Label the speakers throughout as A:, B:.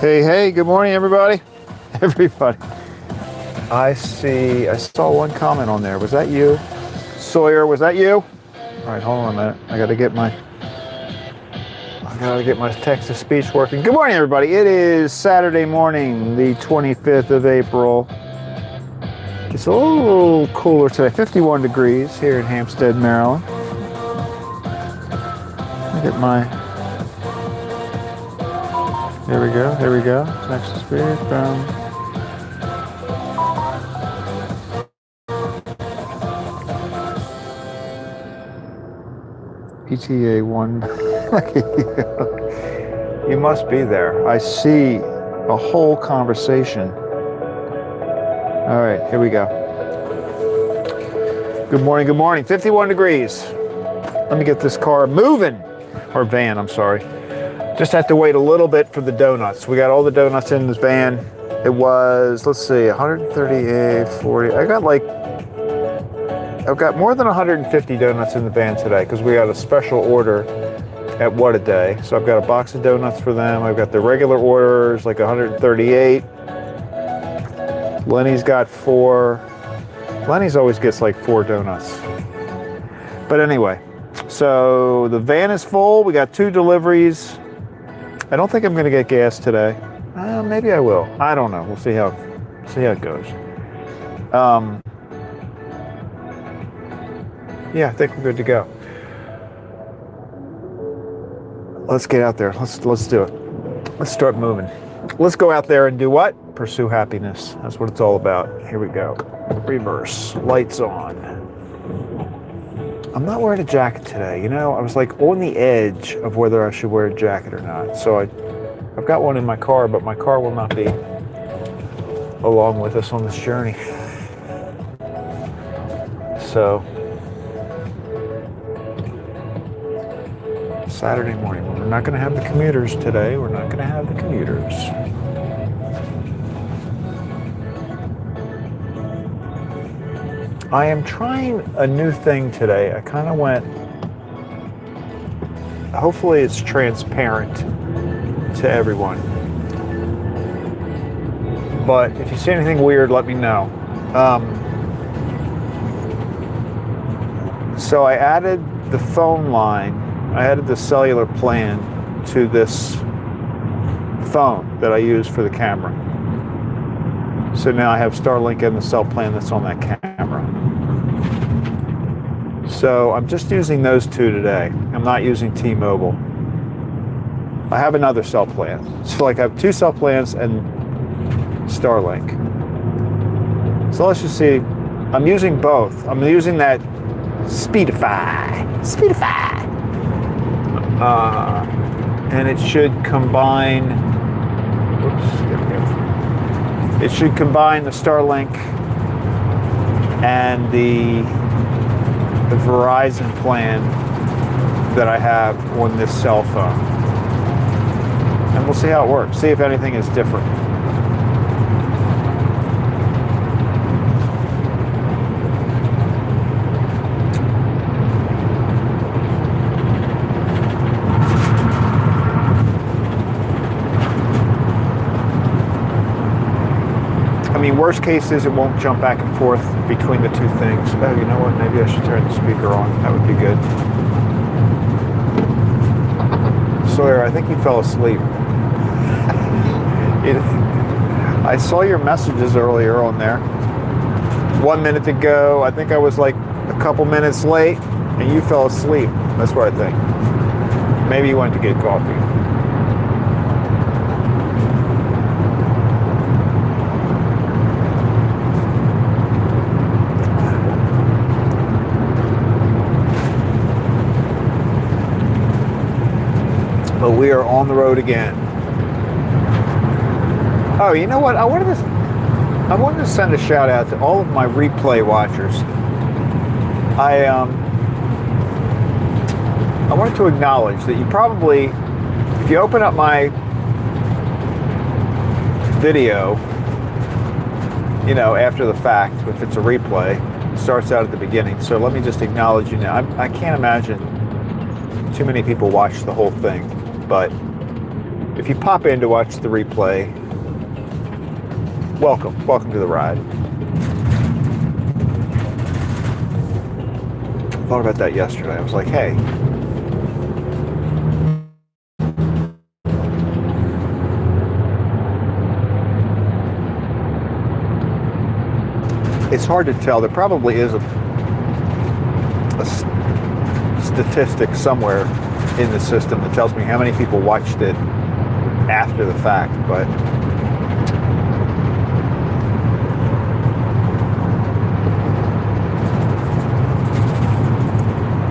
A: Hey, good morning, everybody. Everybody. I saw one comment on there. Was that you? Sawyer, was that you? All right, hold on a minute. I gotta get my text-to-speech working. Good morning, everybody. It is Saturday morning, the 25th of April. It's a little cooler today, 51 degrees here in Hampstead, Maryland. Get my, here we go, text-to-speech, PTA 1. You must be there. I see a whole conversation. All right, here we go. Good morning. 51 degrees. Let me get this car moving. Or van, I'm sorry. Just have to wait a little bit for the donuts. We got all the donuts in this van. It was, let's see, 138, 40. I've got more than 150 donuts in the van today because we got a special order at What a Day. So I've got a box of donuts for them. I've got the regular orders, like 138. Lenny's got 4. Lenny's always gets like 4 donuts. But anyway, so the van is full. We got 2 deliveries. I don't think I'm going to get gas today. Maybe I will. I don't know. We'll see how it goes. Yeah, I think we're good to go. Let's get out there. Let's do it. Let's start moving. Let's go out there and do what? Pursue happiness. That's what it's all about. Here we go. Reverse. Lights on. I'm not wearing a jacket today. You know, I was like on the edge of whether I should wear a jacket or not. So I've got one in my car, but my car will not be along with us on this journey. So Saturday morning. We're not going to have the commuters today. We're not going to have the commuters. I am trying a new thing today. I kind of went, hopefully it's transparent to everyone. But if you see anything weird, let me know. So I added the phone line. I added the cellular plan to this phone that I use for the camera. So now I have Starlink and the cell plan that's on that camera. So I'm just using those 2 today. I'm not using T-Mobile. I have another cell plan. So like I have 2 cell plans and Starlink. So let's just see. I'm using both. I'm using that Speedify. And it should combine, it should combine the Starlink and the Verizon plan that I have on this cell phone. And we'll see how it works. See if anything is different. I mean, worst case is it won't jump back and forth between the 2 things. Oh, you know what? Maybe I should turn the speaker on. That would be good. Sawyer, I think you fell asleep. I saw your messages earlier on there. 1 minute to go. I think I was like a couple minutes late, and you fell asleep. That's what I think. Maybe you went to get coffee. But we are on the road again. Oh, you know what? I wanted to send a shout out to all of my replay watchers. I wanted to acknowledge that you probably, if you open up my video, you know, after the fact, if it's a replay, it starts out at the beginning. So let me just acknowledge you now. I can't imagine too many people watch the whole thing, but if you pop in to watch the replay, welcome to the ride. I thought about that yesterday. I was like, hey, it's hard to tell. There probably is a statistic somewhere in the system that tells me how many people watched it after the fact, but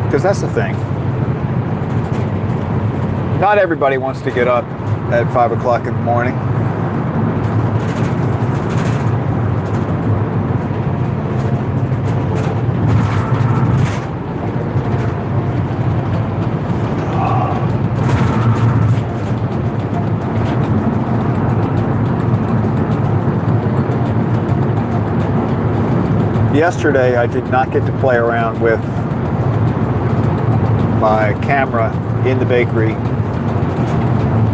A: because that's the thing. Not everybody wants to get up at 5 o'clock in the morning. Yesterday, I did not get to play around with my camera in the bakery.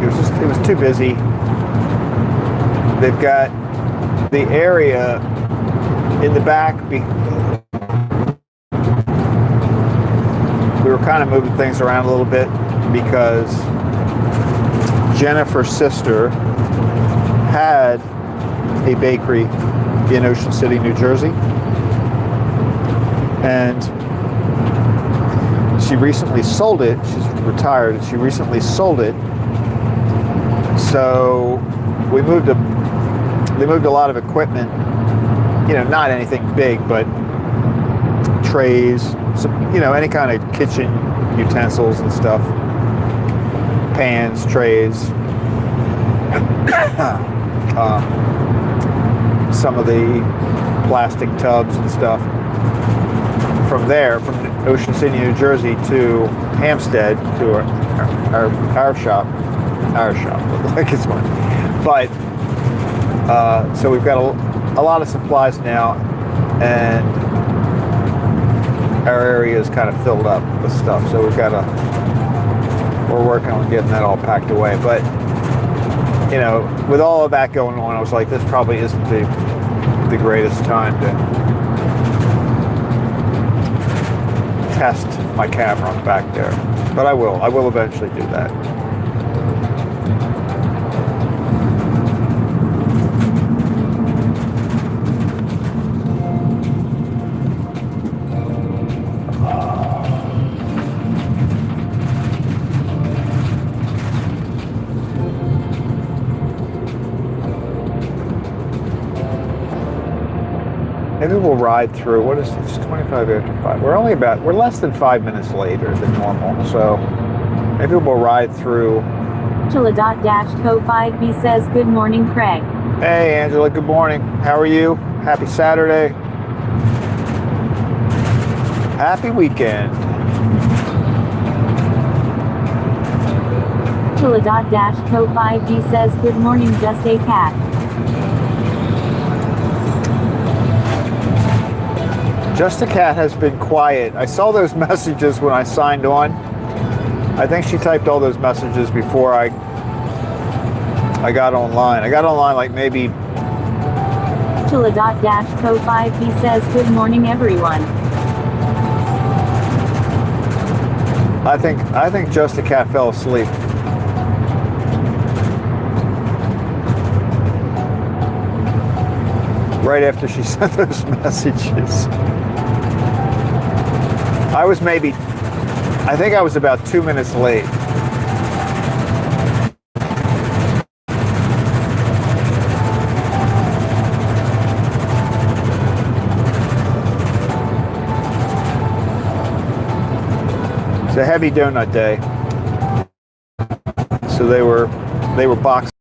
A: It was too busy. They've got the area in the back. We were kind of moving things around a little bit because Jennifer's sister had a bakery in Ocean City, New Jersey. And she recently sold it. She's retired, and she recently sold it. So they moved a lot of equipment. You know, not anything big, but trays, some, you know, any kind of kitchen utensils and stuff, pans, trays, some of the plastic tubs and stuff. From there, from Ocean City, New Jersey to Hampstead to our shop, like it's one. But so we've got a lot of supplies now, and our area is kind of filled up with stuff. So we're working on getting that all packed away. But you know, with all of that going on, I was like, this probably isn't the greatest time to test my camera back there, but I will eventually do that. Maybe we'll ride through. What is this? 25 after 5. We're less than 5 minutes later than normal, so maybe we'll ride through.
B: Angela-Co5B says, good morning, Craig.
A: Hey, Angela, good morning. How are you? Happy Saturday. Happy weekend.
B: Angela-Co5B says, good morning, just a cat.
A: Just a Cat has been quiet. I saw those messages when I signed on. I think she typed all those messages before I got online. I got online like maybe.
B: Angela-Co5B says, good morning, everyone.
A: I think Just a Cat fell asleep. Right after she sent those messages. I think I was about 2 minutes late. It's a heavy donut day. So they were boxed.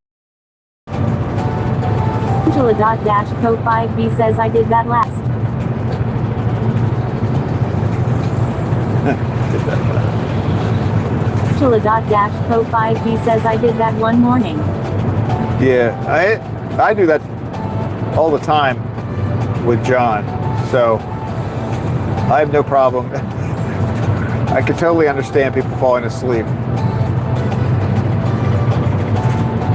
B: Angela-Co5B says, I did that last. Angela-Co5B says, I did that one morning.
A: Yeah, I do that all the time with John, so I have no problem. I can totally understand people falling asleep.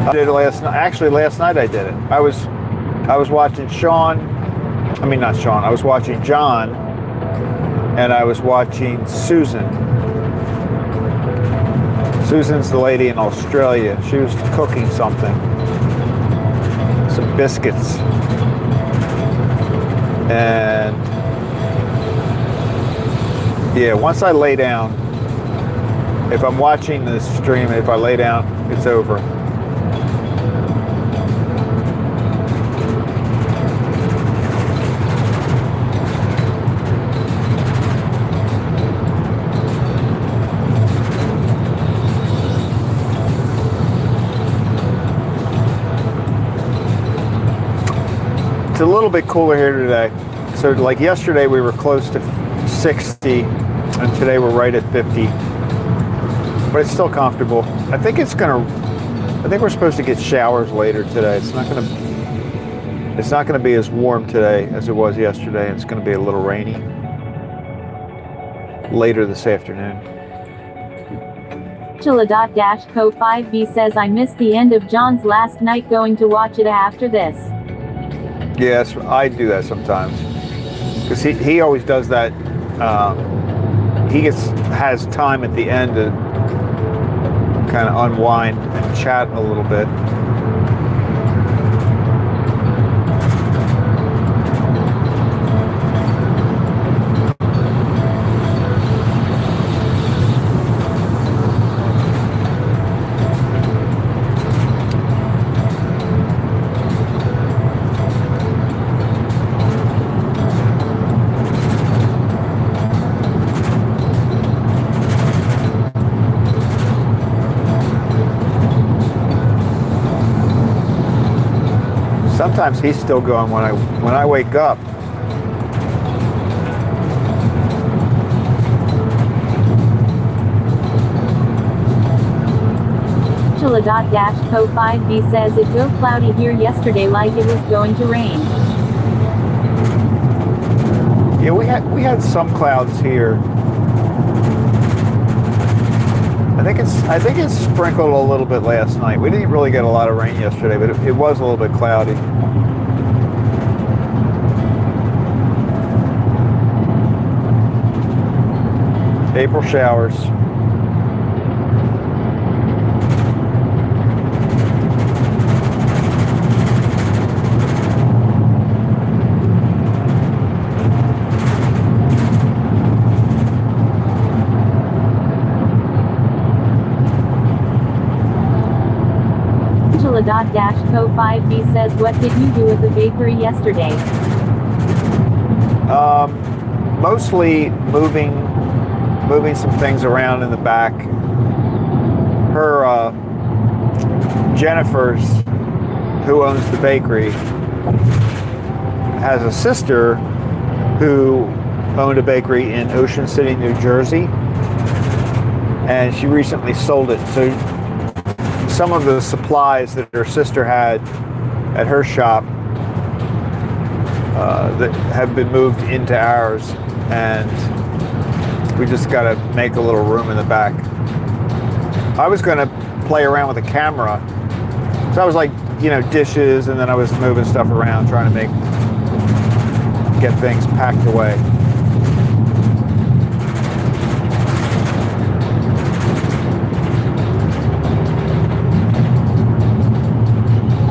A: I did it last night. Actually, last night I did it. I was watching Sean. I mean, not Sean. I was watching John, and I was watching Susan. Susan's the lady in Australia. She was cooking something, some biscuits, and yeah. Once I lay down, if I'm watching the stream, if I lay down, it's over. It's a little bit cooler here today. So like yesterday we were close to 60 and today we're right at 50. But it's still comfortable. I think we're supposed to get showers later today. It's not gonna be as warm today as it was yesterday. It's gonna be a little rainy later this afternoon.
B: Chilla.-Co5B says, I missed the end of John's last night, going to watch it after this.
A: Yes, I do that sometimes. Because he always does that. He has time at the end to kind of unwind and chat a little bit. Sometimes he's still going when I wake up.
B: Chilla.-Co5B says, it go cloudy here yesterday like it was going to rain.
A: Yeah, we had some clouds here. I think it sprinkled a little bit last night. We didn't really get a lot of rain yesterday, but it was a little bit cloudy. April showers.
B: Chilla.-Co5B says, what did you do at the bakery yesterday?
A: Mostly moving some things around in the back. Jennifer's, who owns the bakery, has a sister who owned a bakery in Ocean City, New Jersey, and she recently sold it. So some of the supplies that her sister had at her shop that have been moved into ours, and we just got to make a little room in the back. I was going to play around with the camera, so I was like, dishes, and then I was moving stuff around, trying to get things packed away.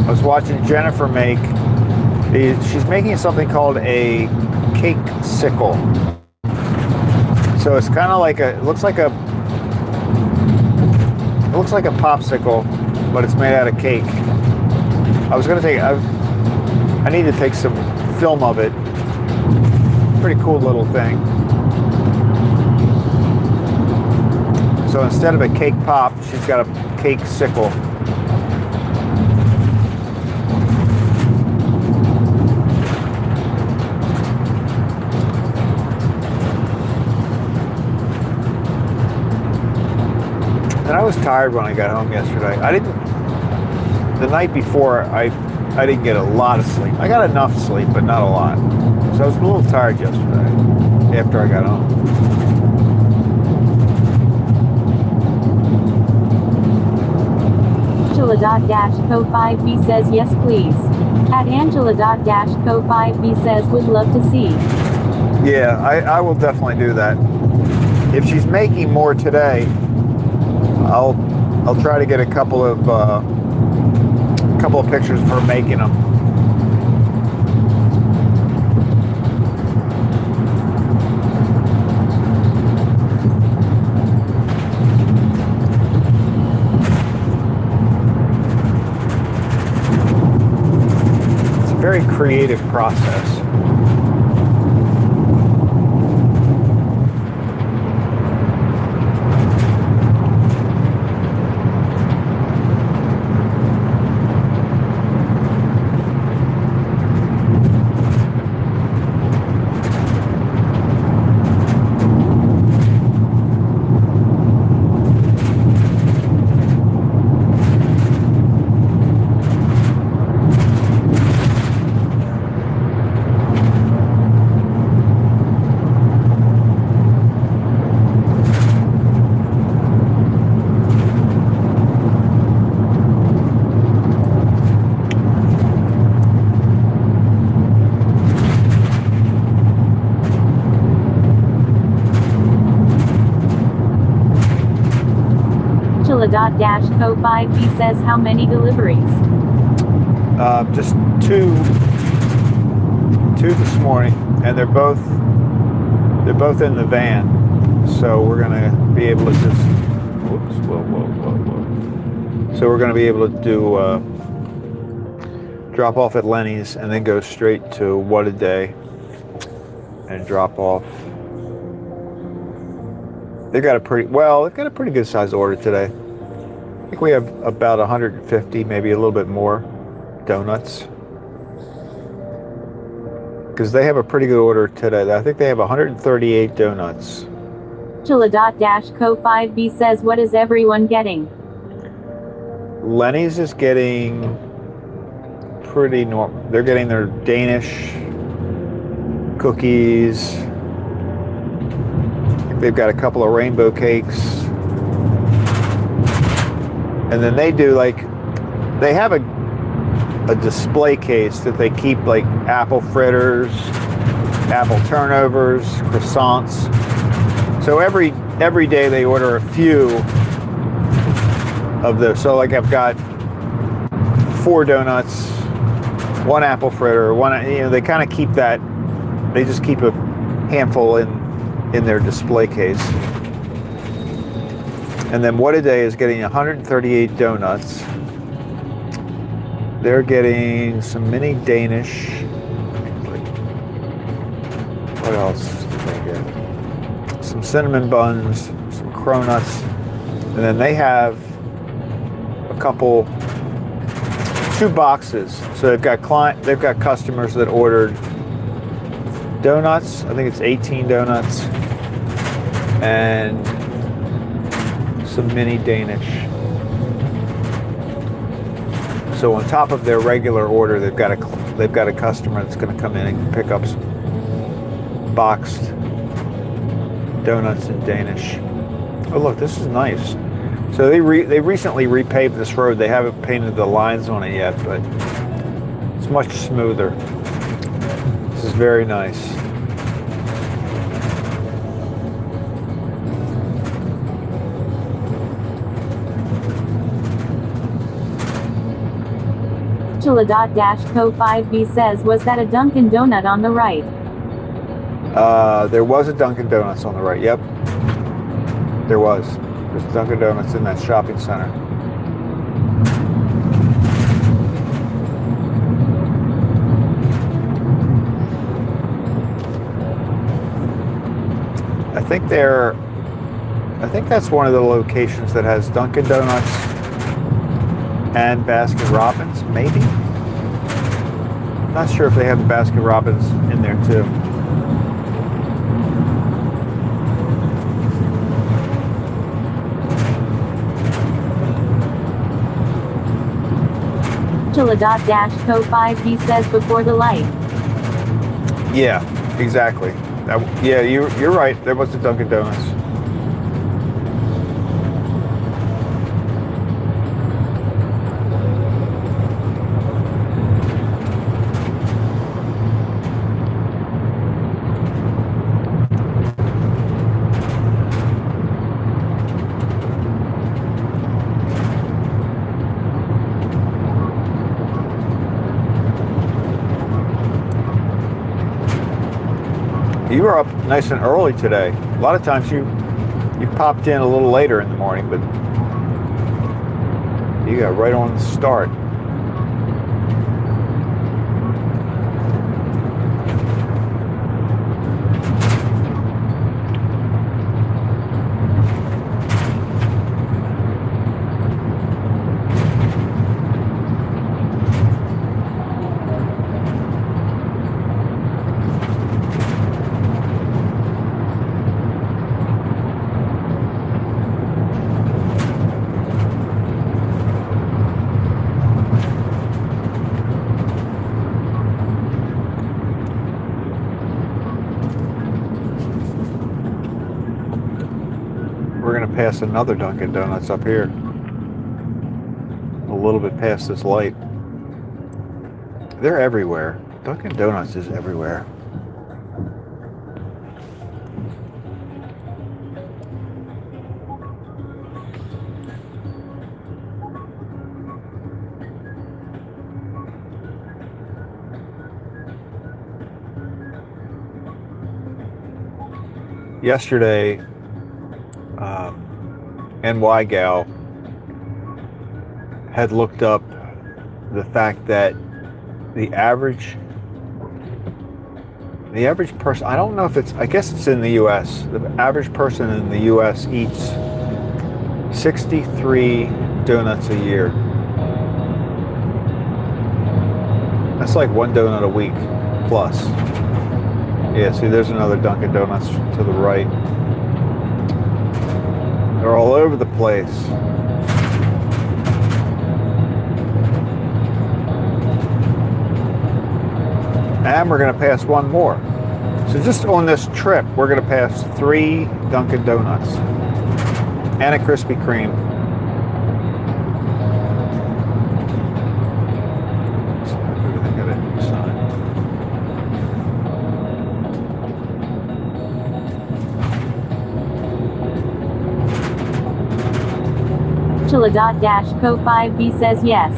A: I was watching Jennifer she's making something called a cake sickle. So it's kind of like it looks like a popsicle, but it's made out of cake. I need to take some film of it. Pretty cool little thing. So instead of a cake pop, she's got a cake sickle. And I was tired when I got home yesterday. The night before, I didn't get a lot of sleep. I got enough sleep, but not a lot. So I was a little tired yesterday after I got home.
B: Angela.co5b says yes please. At Angela.co5b says would love to see.
A: Yeah, I will definitely do that. If she's making more today, I'll try to get a couple of pictures of her making them. It's a very creative process.
B: Angela.co5b says how many deliveries?
A: Just two this morning, and they're both in the van, so we're gonna be able to just so we're gonna be able to do drop off at Lenny's and then go straight to What a Day and drop off. They've got a pretty good sized order today. I think we have about 150, maybe a little bit more donuts. Because they have a pretty good order today. I think they have 138 donuts.
B: Angela.co5b says what is everyone getting?
A: Lenny's is getting pretty normal. They're getting their Danish cookies. I think they've got a couple of rainbow cakes. And then they do they have a display case that they keep like apple fritters, apple turnovers, croissants. So every day they order a few of those. So like I've got 4 donuts, 1 apple fritter, they kind of keep that. They just keep a handful in their display case. And then What a Day is getting 138 donuts. They're getting some mini Danish. What else did they get? Some cinnamon buns, some cronuts, and then they have a couple, 2 boxes. So they've got customers that ordered donuts. I think it's 18 donuts and some mini Danish. So on top of their regular order, they've got a customer that's going to come in and pick up some boxed donuts in Danish. Oh look, this is nice. So they recently repaved this road. They haven't painted the lines on it yet, but it's much smoother. This is very nice.
B: Angela.co5b says was that a Dunkin' Donut on the right?
A: There was a Dunkin' Donuts on the right. Yep, there was. There's Dunkin' Donuts in that shopping center. I think that's one of the locations that has Dunkin' Donuts and Baskin Robbins, maybe. Not sure if they have the Baskin Robbins in there too.
B: Angela.co5b says before the light.
A: Yeah, exactly. Yeah, you're right. There was the Dunkin' Donuts. You were up nice and early today. A lot of times you popped in a little later in the morning, but you got right on the start. We're going to pass another Dunkin' Donuts up here. A little bit past this light. They're everywhere. Dunkin' Donuts is everywhere. Yesterday, NY Gal had looked up the fact that the average person, I don't know if it's, I guess it's in the US, the average person in the US eats 63 donuts a year. That's like one donut a week plus. Yeah, see, there's another Dunkin' Donuts to the right. They're all over the place. And we're going to pass one more. So just on this trip, we're going to pass 3 Dunkin' Donuts and a Krispy Kreme.
B: Angela.co5b says yes.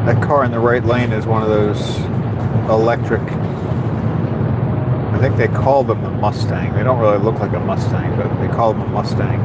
A: That car in the right lane is one of those electric, I think they call them the Mustang. They don't really look like a Mustang, but they call them a Mustang.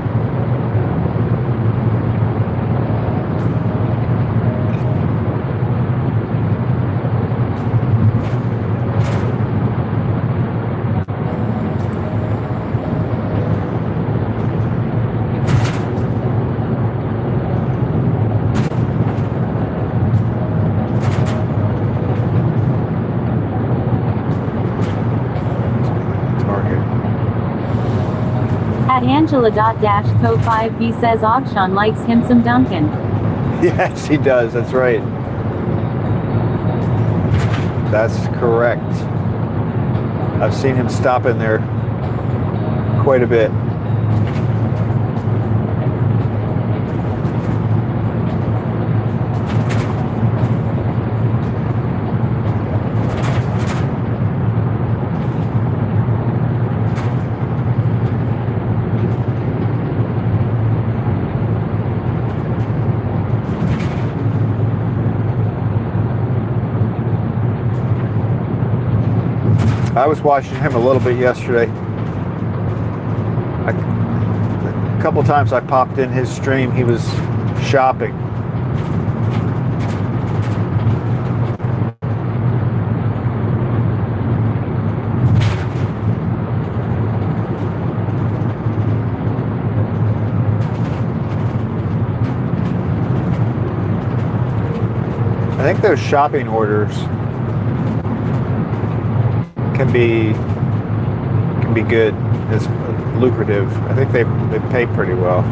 B: At Angela.co5b says Akshan likes him some Dunkin'.
A: Yes, he does. That's right. That's correct. I've seen him stop in there quite a bit. I was watching him a little bit yesterday. A couple times I popped in his stream, he was shopping. I think those shopping orders can be good. It's lucrative. I think they pay pretty well.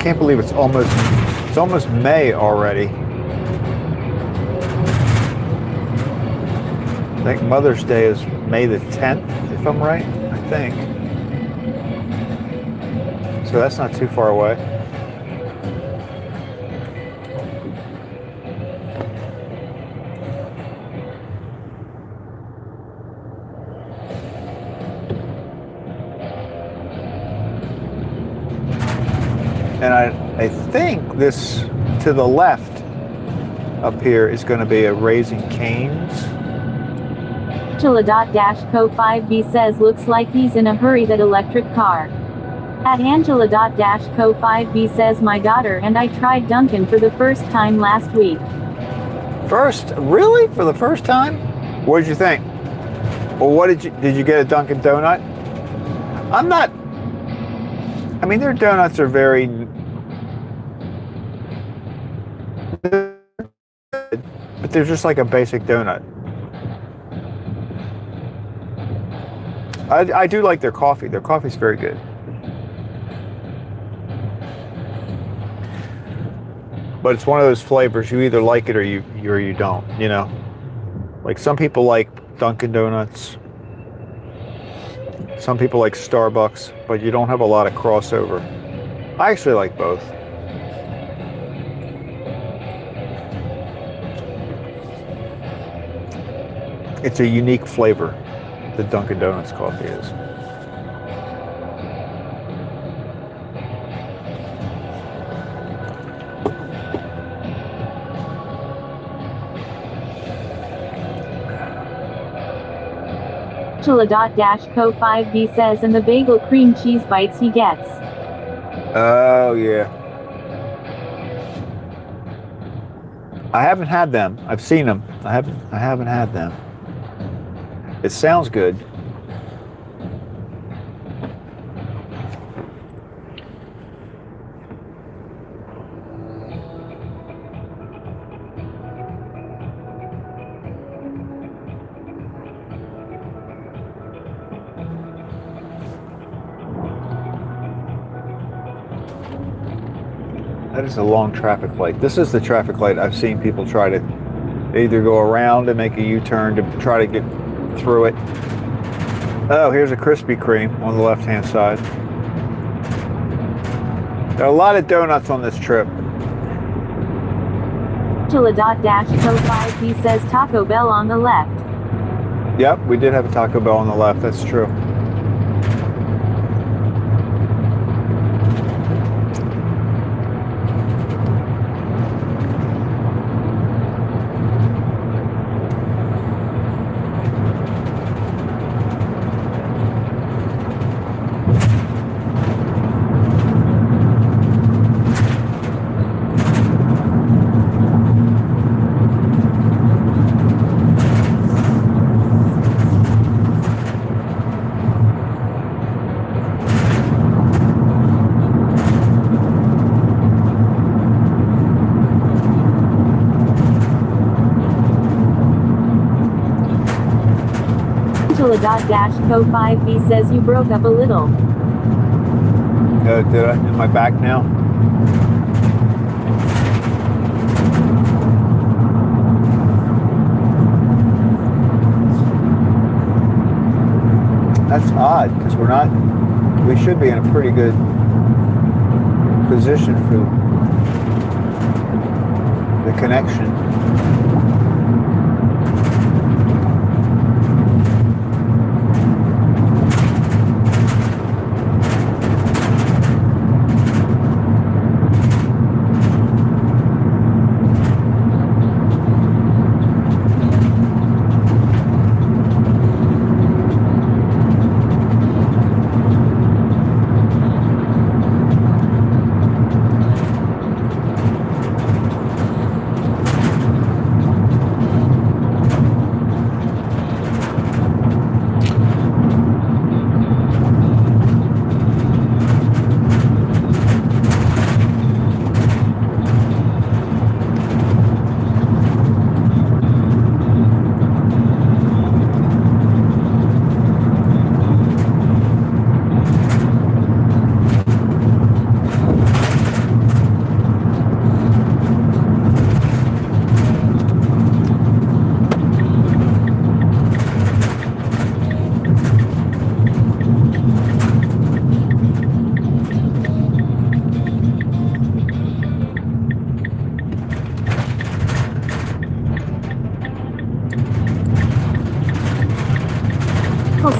A: can't believe it's almost May already. I think Mother's Day is May the 10th, if I'm right, I think. So that's not too far away. And I think this to the left up here is going to be a Raising Cane's.
B: Angela.Co5B says looks like he's in a hurry, that electric car. At Angela.Co5B says my daughter and I tried Dunkin' for the first time last week.
A: First? Really? For the first time? What did you think? Well, what did you get a Dunkin' Donut? I'm not, I mean, their donuts are very, but they're just like a basic donut. I do like their coffee. Their coffee's very good. But it's one of those flavors, you either like it or you don't, you know? Like some people like Dunkin' Donuts. Some people like Starbucks, but you don't have a lot of crossover. I actually like both. It's a unique flavor, the Dunkin' Donuts coffee is.
B: Angela.Co5B says, and the bagel cream cheese bites he gets.
A: Oh, yeah. I haven't had them. I've seen them. I haven't had them. It sounds good. That is a long traffic light. This is the traffic light I've seen people try to either go around and make a U-turn to try to get through it. Oh, here's a Krispy Kreme on the left-hand side. There are a lot of donuts on this trip.
B: Angela.Co5B says Taco Bell on the left.
A: Yep, we did have a Taco Bell on the left. That's true.
B: Angela.Co5B says you broke up a little.
A: Did I? Am I back now? That's odd, because we should be in a pretty good position for the connection.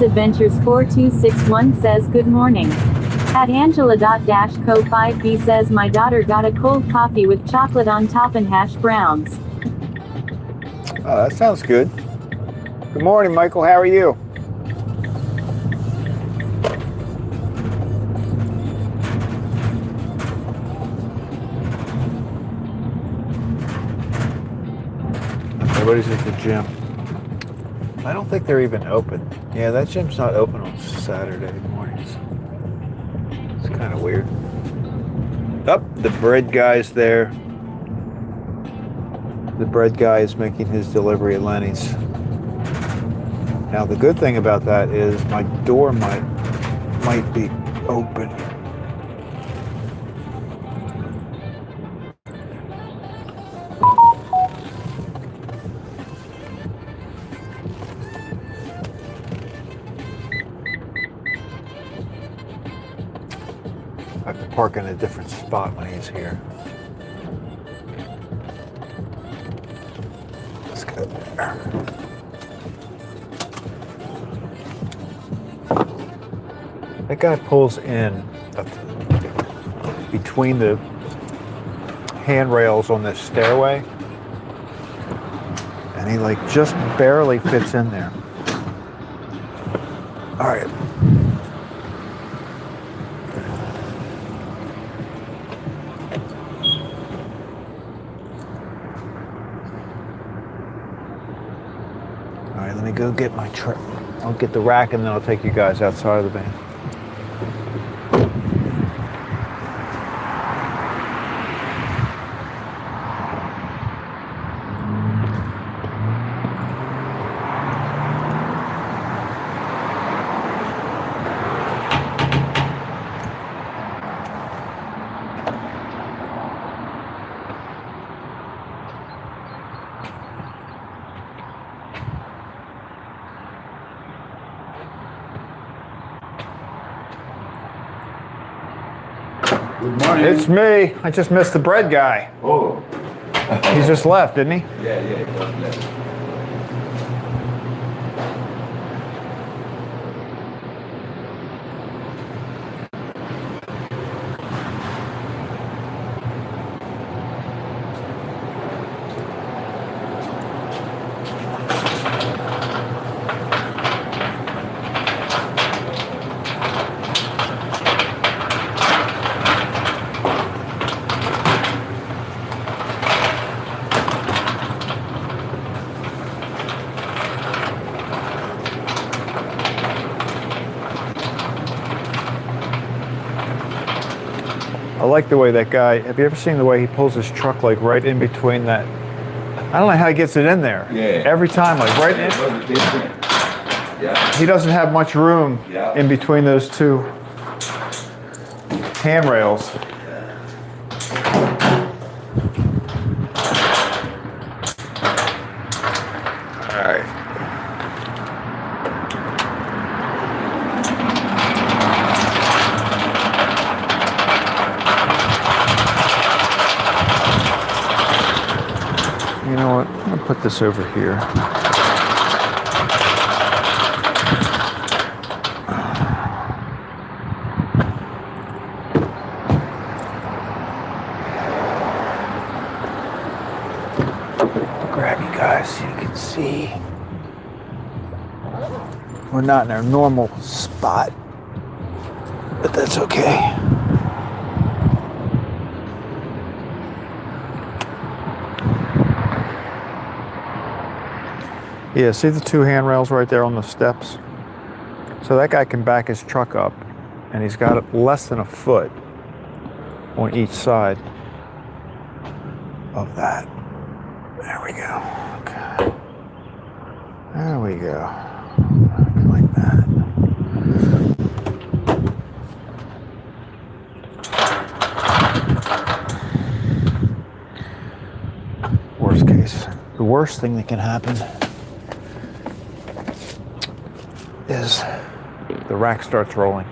B: Adventures 4261 says good morning. At Angela.co5b says my daughter got a cold coffee with chocolate on top and hash browns.
A: Oh, that sounds good. Good morning, Michael. How are you? Everybody's at the gym. I don't think they're even open. Yeah, that gym's not open on Saturday mornings. It's kind of weird. Up, the bread guy's there. The bread guy is making his delivery at Lenny's. Now the good thing about that is my door might be open. I have to park in a different spot when he's here. Let's go there. That guy pulls in between the handrails on this stairway, and he like just barely fits in there. All right. All right, let me go get my truck. I'll get the rack and then I'll take you guys outside of the van.
C: Good morning.
A: It's me. I just missed the bread guy.
C: Oh.
A: He just left, didn't he?
C: Yeah, it was left.
A: I like the way that guy, have you ever seen the way he pulls his truck like right in between that? I don't know how he gets it in there.
C: Yeah.
A: Every time, like right in.
C: Yeah.
A: He doesn't have much room
C: Yeah.
A: in between those two handrails. All right. You know what? I'm gonna put this over here. Grab you guys so you can see. We're not in our normal spot, but that's okay. Yeah, see the two handrails right there on the steps? So that guy can back his truck up, and he's got less than a foot on each side of that. There we go. Okay. There we go. Like that. Worst case. The worst thing that can happen is the rack starts rolling.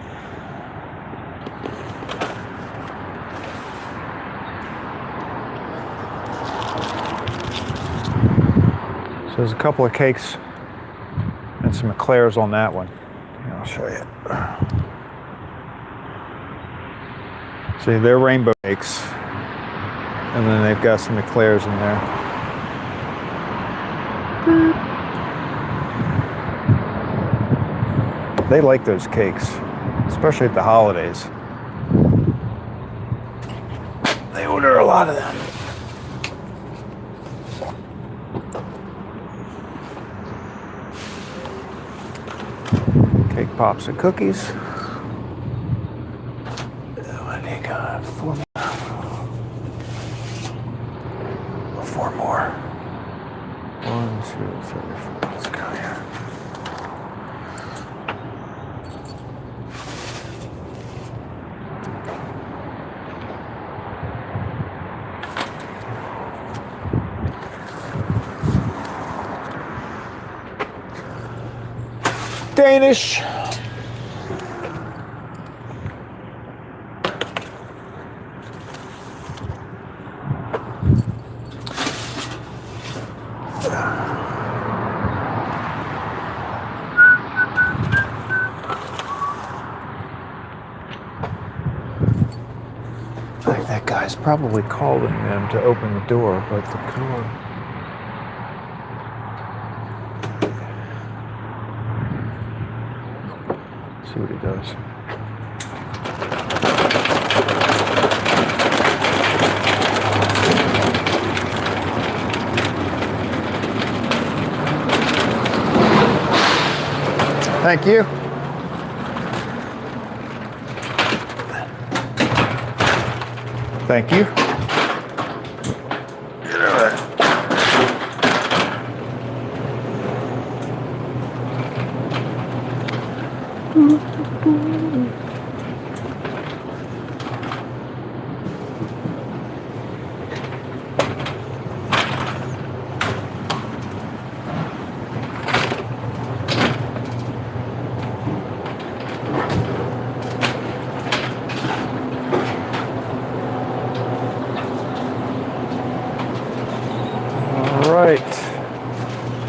A: So there's a couple of cakes and some eclairs on that one. I'll show you. See, they're rainbow cakes. And then they've got some eclairs in there. They like those cakes, especially at the holidays. They order a lot of them. Cake pops and cookies. I think four more. 1, 2, 3, 4. Let's go here. Danish. I think that guy's probably calling them to open the door, but the car. See what he does. Thank you. Thank you. Right.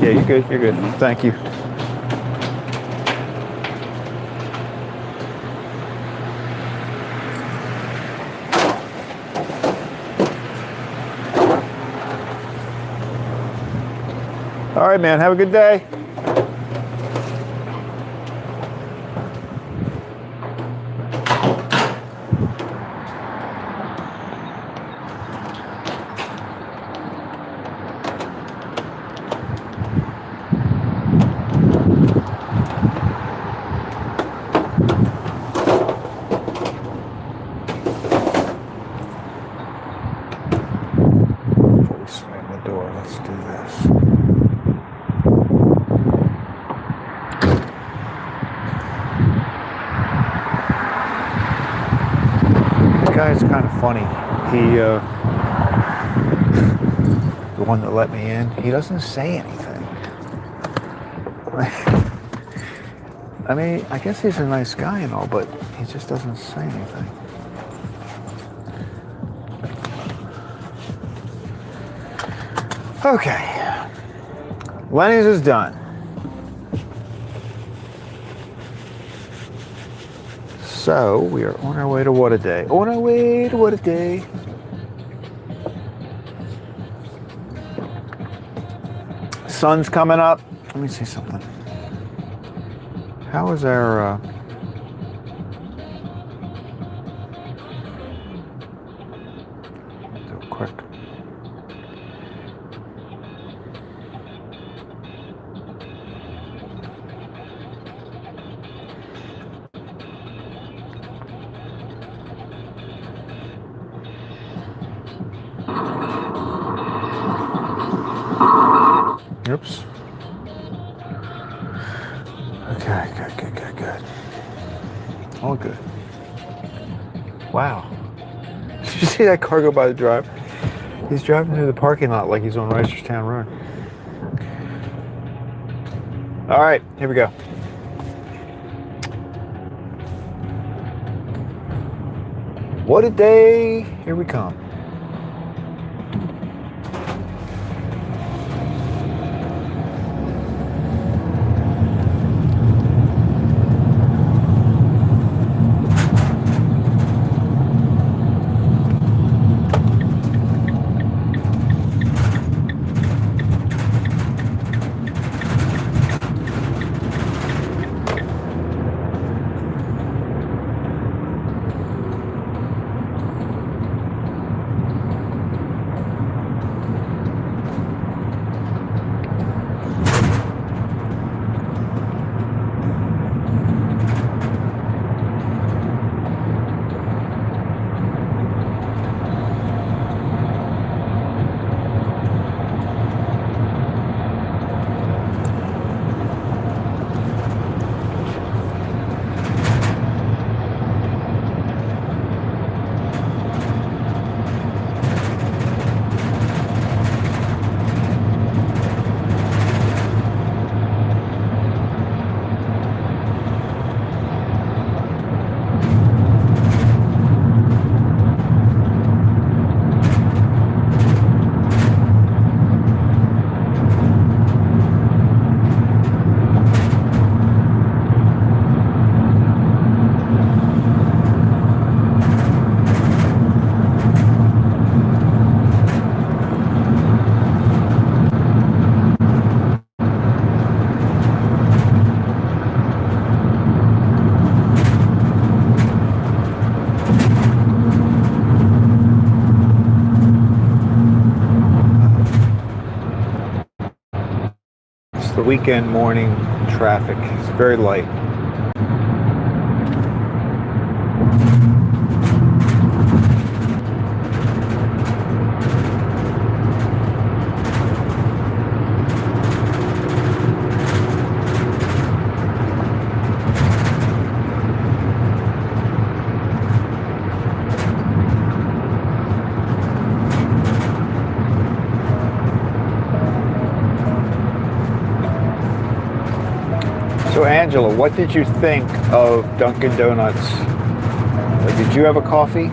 A: Yeah, you're good. You're good. Thank you. All right, man. Have a good day. Before we slam the door, let's do this. The guy's kind of funny. He, the one that let me in, he doesn't say anything. I mean, I guess he's a nice guy and all, but he just doesn't say anything. Okay, Lenny's is done. So we are on our way to what a day. On our way to what a day. Sun's coming up. Let me see something. How is our do it quick. Oops. Okay, good. All good. Wow. Did you see that car go by the drive? He's driving through the parking lot like he's on Reisterstown Road. All right, here we go. What a day. Here we come. weekend morning traffic. It's very light. So Angela, what did you think of Dunkin' Donuts? Did you have a coffee?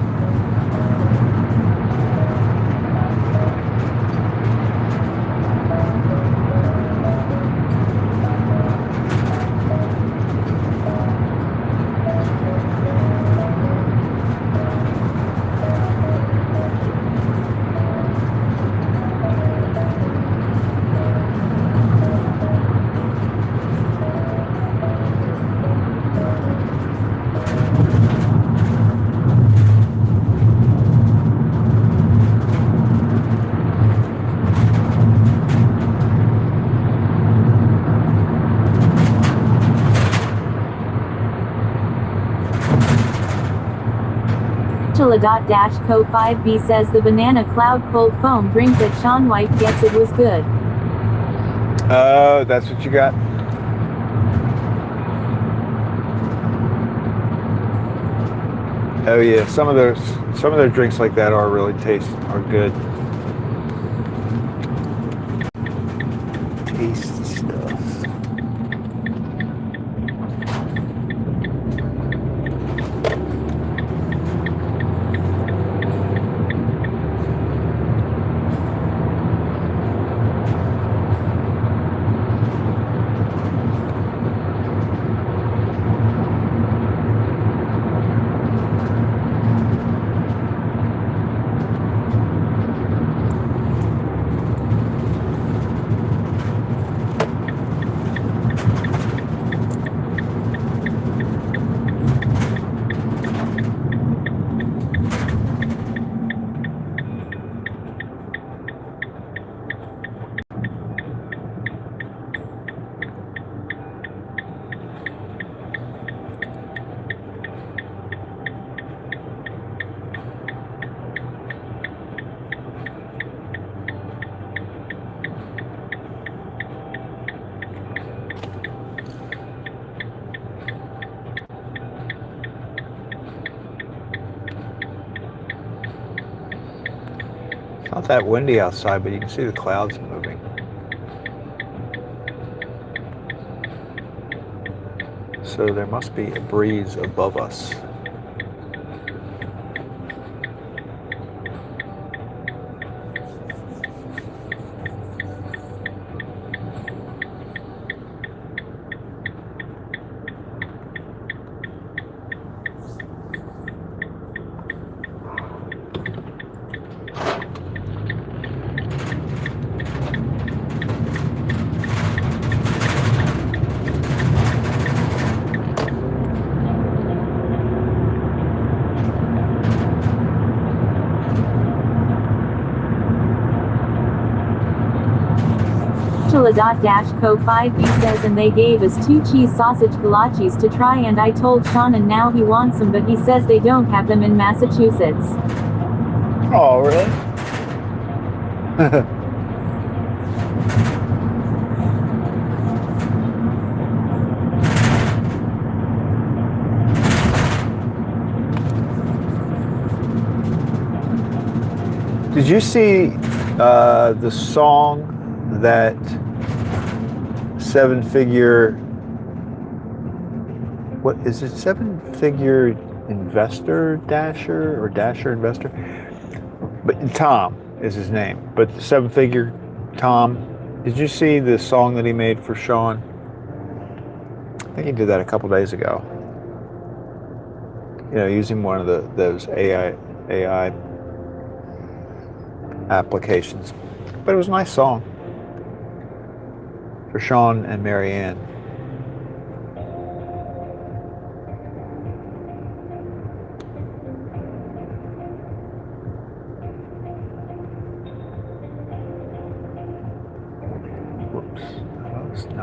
B: Angela.Co5B says the banana cloud cold foam drink that Sean White gets it was good.
A: Oh, that's what you got? Oh yeah, some of their drinks like that are good. Tasty stuff. It's not that windy outside, but you can see the clouds moving. So there must be a breeze above us.
B: Angela.Co5B says and they gave us 2 cheese sausage kolaches to try and I told Sean and now he wants them but he says they don't have them in Massachusetts.
A: Oh, really? Did you see the song that seven-figure investor Dasher or Dasher investor? But Tom is his name. But seven-figure Tom. Did you see the song that he made for Sean? I think he did that a couple days ago. You know, using one of those AI applications. But it was a nice song for Sean and Marianne. Whoops, that was not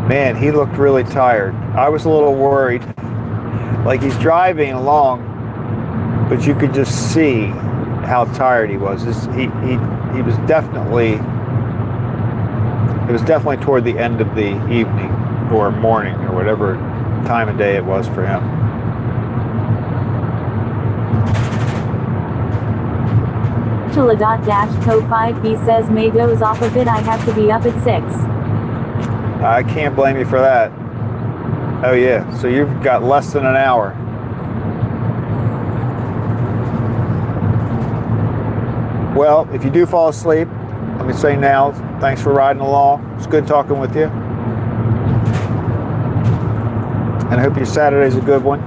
A: Man, he looked really tired. I was a little worried. Like he's driving along, but you could just see how tired he was. He was definitely, it was definitely toward the end of the evening or morning or whatever time of day it was for him.
B: Angela.Co5B says may doze off a bit, I have to be up at 6.
A: I can't blame you for that. Oh yeah, so you've got less than an hour. Well, if you do fall asleep, let me say now, thanks for riding along. It's good talking with you. And I hope your Saturday's a good one.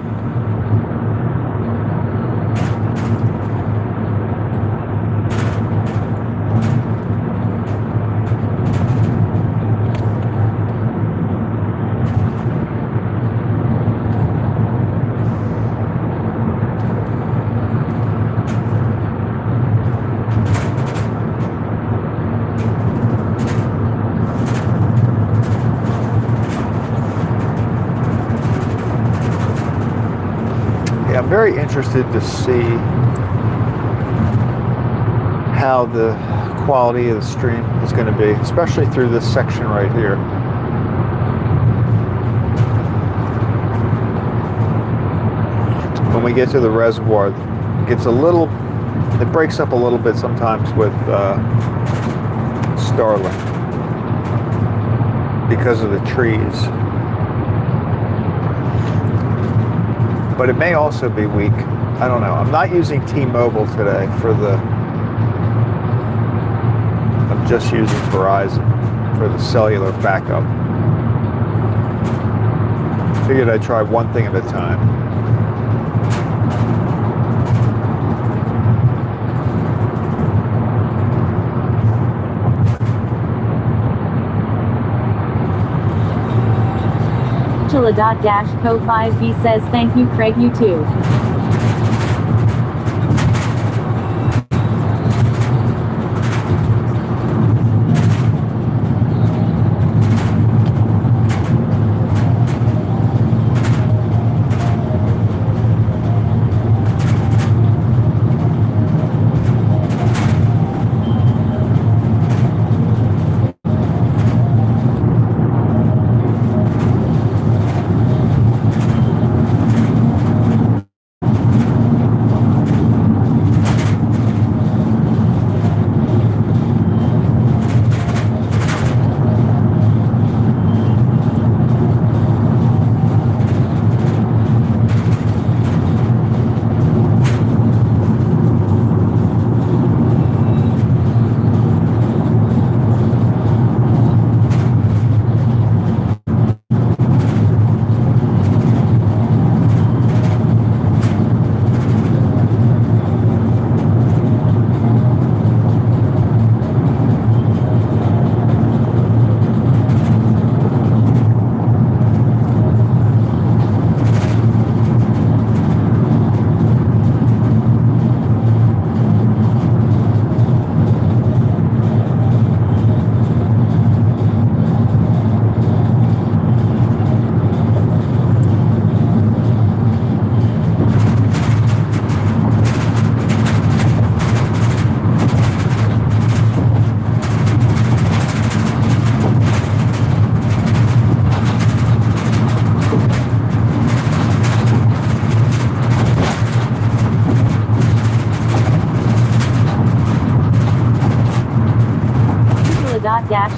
A: I'm very interested to see how the quality of the stream is going to be, especially through this section right here. When we get to the reservoir, it gets a little, it breaks up a little bit sometimes with Starlink because of the trees. But it may also be weak. I don't know. I'm not using T-Mobile today for the, I'm just using Verizon for the cellular backup. Figured I'd try one thing at a time.
B: Angela.Co5B says thank you, Craig, you too.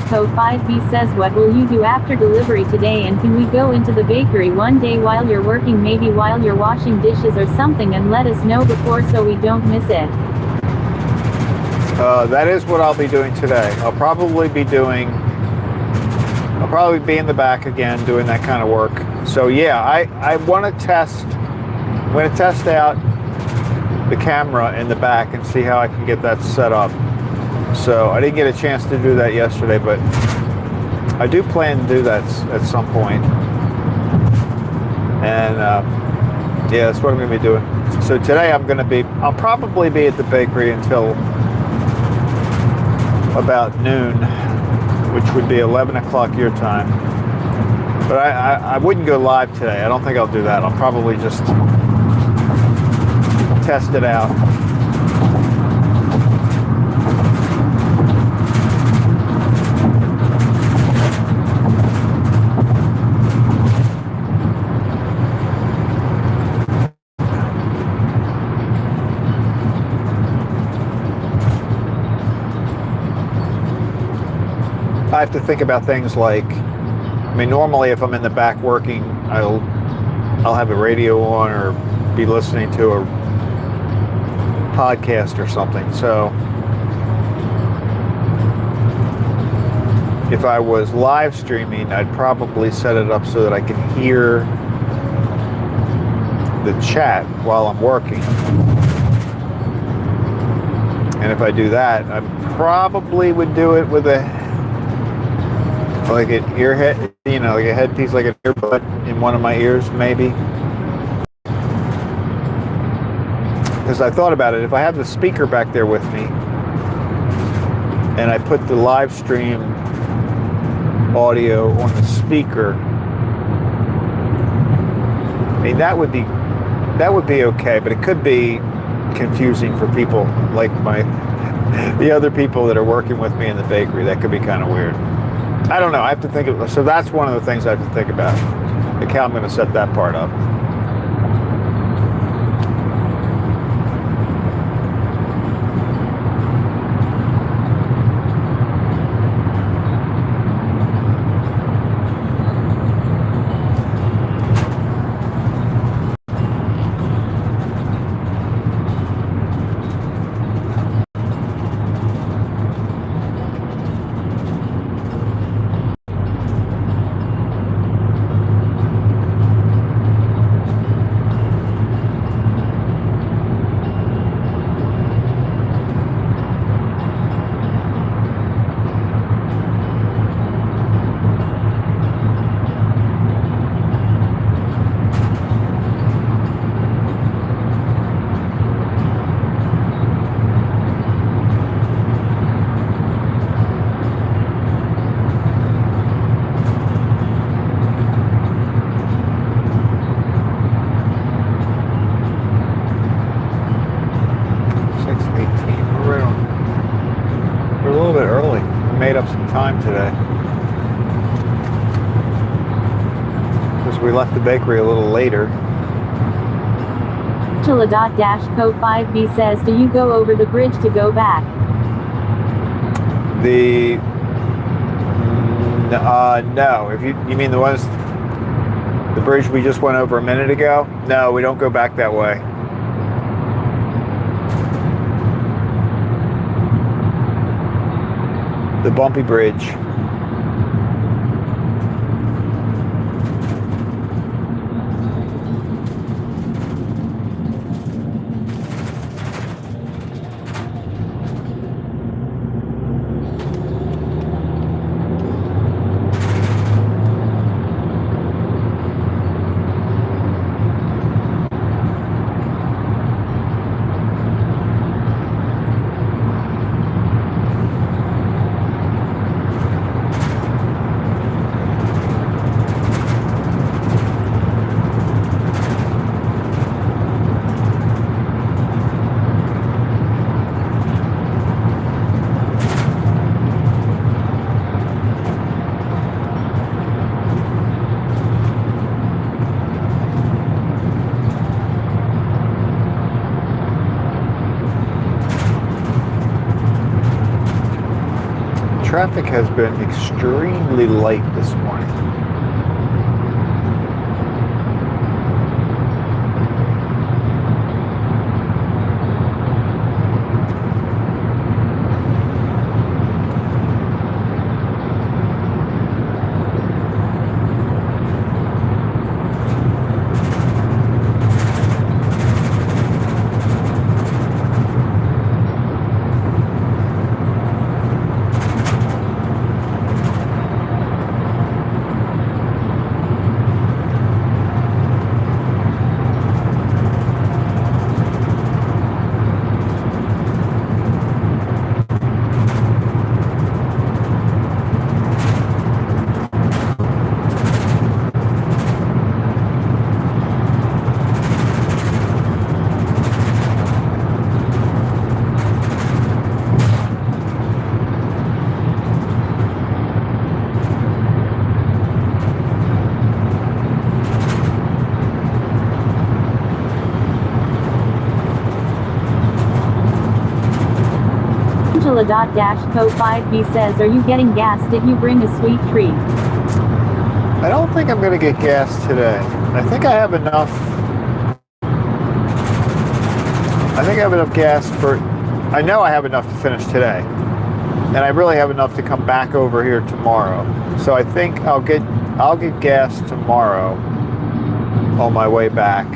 B: Co5B says what will you do after delivery today, and can we go into the bakery one day while you're working, maybe while you're washing dishes or something, and let us know before so we don't miss it.
A: That is what I'll be doing today. I'll probably be in the back again doing that kind of work. So yeah, I want to test, I'm going to test out the camera in the back and see how I can get that set up. So I didn't get a chance to do that yesterday, but I do plan to do that at some point. And yeah, that's what I'm going to be doing. So today I'll probably be at the bakery until about noon, which would be 11 o'clock your time. But I wouldn't go live today. I don't think I'll do that. I'll probably just test it out. I have to think about things like, I mean, normally if I'm in the back working, I'll have a radio on or be listening to a podcast or something. So if I was live streaming, I'd probably set it up so that I can hear the chat while I'm working. And if I do that, I probably would do it with like an ear head, you know, like a headpiece, like an earbud in one of my ears, maybe. Because I thought about it, if I have the speaker back there with me and I put the live stream audio on the speaker, I mean, that would be okay, but it could be confusing for people like the other people that are working with me in the bakery. That could be kind of weird. I don't know. I have to think of, so that's one of the things I have to think about, like how I'm going to set that part up. Time today because we left the bakery a little later.
B: Angela.-Co5B says, do you go over the bridge to go back?
A: No. If you mean the bridge we just went over a minute ago? No, we don't go back that way. The bumpy bridge. Traffic has been extremely late this morning.
B: Angela.co5b says, are you getting gas? Did you bring a sweet treat?
A: I don't think I'm going to get gas today. I think I have enough. I think I have enough gas for. I know I have enough to finish today, and I really have enough to come back over here tomorrow. So I think I'll get gas tomorrow on my way back,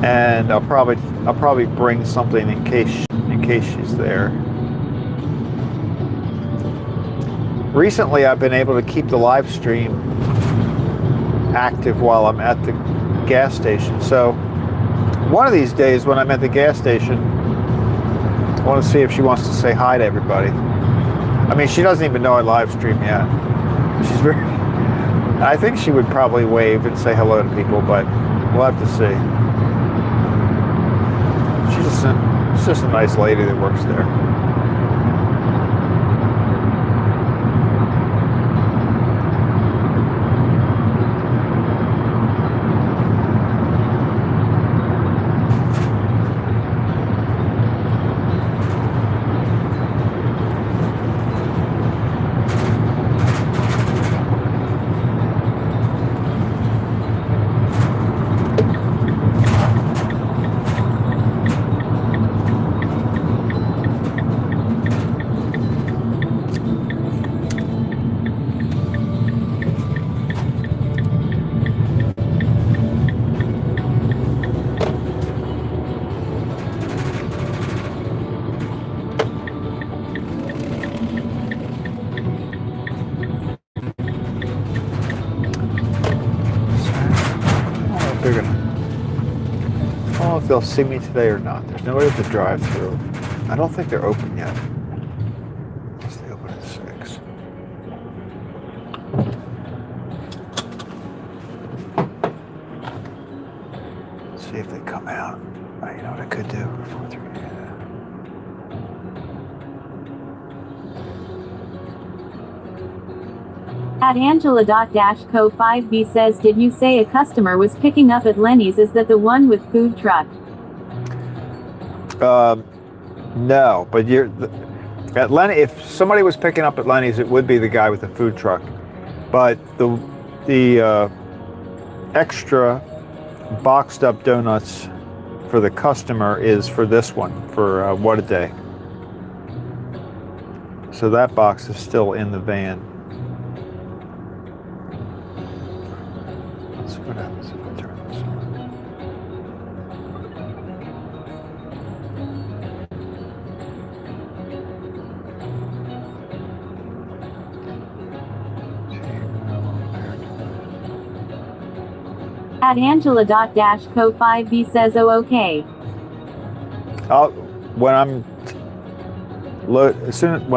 A: and I'll probably bring something in case she's there. Recently, I've been able to keep the live stream active while I'm at the gas station. So one of these days when I'm at the gas station, I want to see if she wants to say hi to everybody. I mean, she doesn't even know I live stream yet. She's very. I think she would probably wave and say hello to people, but we'll have to see. She's just a nice lady that works there. I don't know if they'll see me today or not. There's nobody at the drive-thru. I don't think they're open yet. Unless they open at 6. Let's see if they come out. You know what I could do? 4, 3,
B: At Angela.co5b says, did you say a customer was picking up at Lenny's? Is that the one with food truck?
A: No, but at Lenny. If somebody was picking up at Lenny's, it would be the guy with the food truck. But the extra boxed up donuts for the customer is for this one, for What a Day. So that box is still in the van. Let's see what happens if I turn this on.
B: At Angela.co5b says, oh, okay.
A: When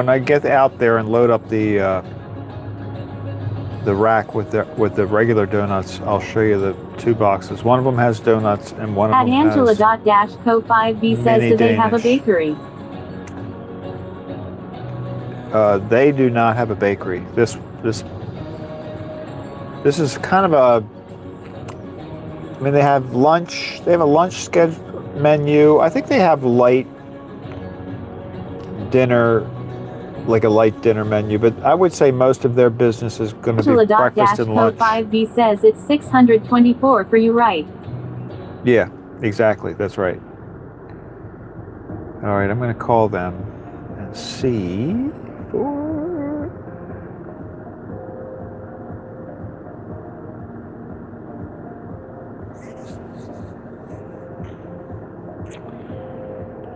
A: I get out there and load up the rack with the regular donuts, I'll show you the 2 boxes. One of them has donuts and one of
B: At
A: them has
B: Angela.co5b says,
A: mini
B: do they have a
A: Danish.
B: bakery?
A: They do not have a bakery. This is kind of a. I mean, they have lunch. They have a lunch menu. I think they have light dinner, like a light dinner menu. But I would say most of their business is going to be breakfast and lunch.
B: Angela.co5b says it's 624 for you, right?
A: Yeah, exactly. That's right. All right, I'm going to call them and see for.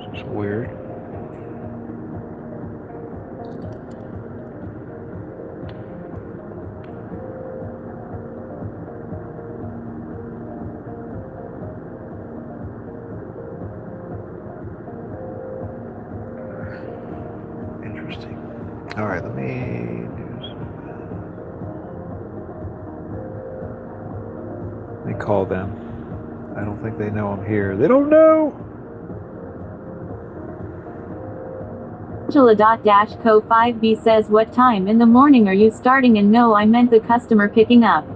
A: This is weird. Interesting. All right, let me call them. I don't think they know I'm here. They don't know.
B: Angela.co5b says, what time in the morning are you starting? And no, I meant the customer picking up.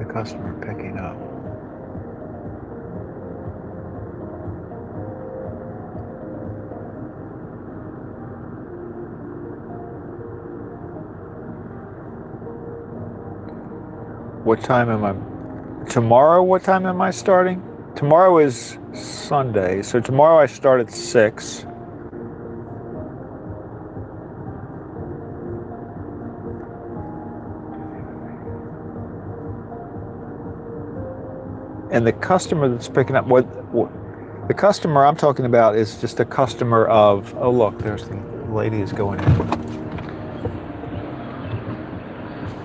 A: The customer picking up. What time am I? Tomorrow, what time am I starting? Tomorrow is Sunday, so tomorrow I start at 6. And the customer that's picking up, what the customer I'm talking about is just a customer of, oh look, there's the lady is going in.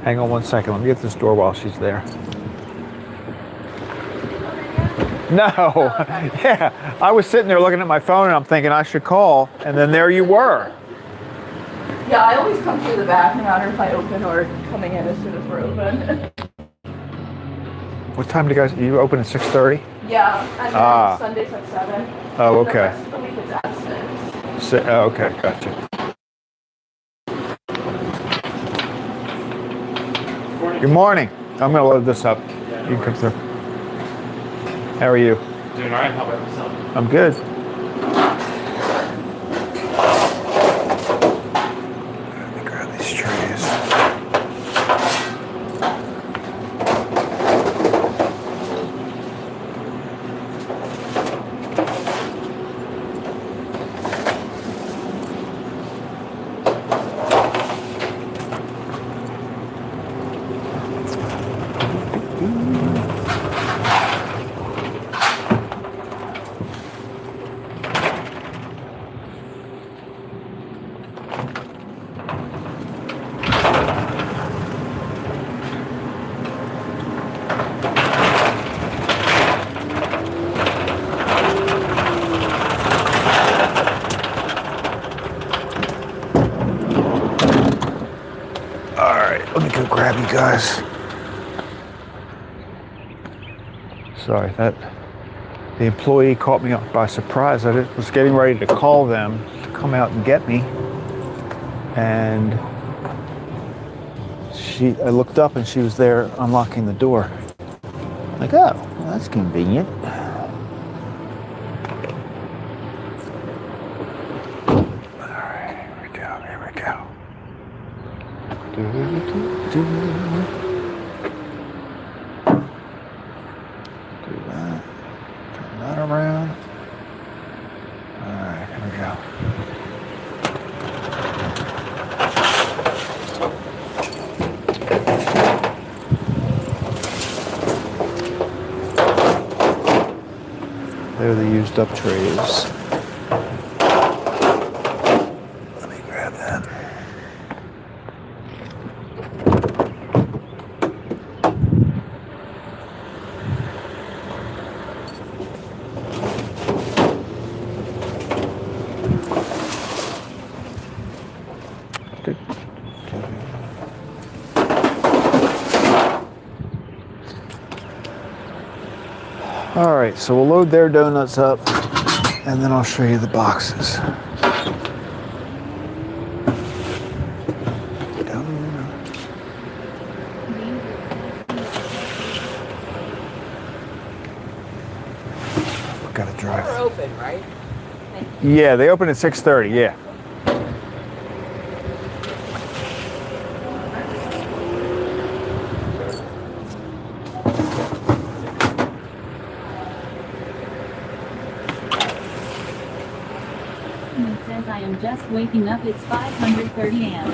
A: Hang on one second, let me get this door while she's there. No, yeah, I was sitting there looking at my phone and I'm thinking I should call, and then there you were.
D: Yeah, I always come through the back no matter if I open or coming in as soon as we're open.
A: What time do you open at 6:30?
D: Yeah, and then Sundays at 7.
A: Oh,
D: And the
A: okay.
D: rest of the week it's at 6.
A: Oh, okay, gotcha. Good morning. I'm gonna load this up. You can come through. How are you?
E: Doing all right. How about yourself?
A: I'm good. Let me grab these trays. Let me go grab you guys. Sorry, the employee caught me up by surprise. I was getting ready to call them to come out and get me, and I looked up and she was there unlocking the door. Like, oh, well, that's convenient. All right, here we go. Do that. Turn that around. All right, here we go. They're the used up trays. Let me grab that. All right, so we'll load their donuts up, and then I'll show you the boxes. We've got to drive.
D: We're open, right?
A: Yeah, they open at 6:30. Yeah.
B: It says I am just waking up. It's 5:30 a.m.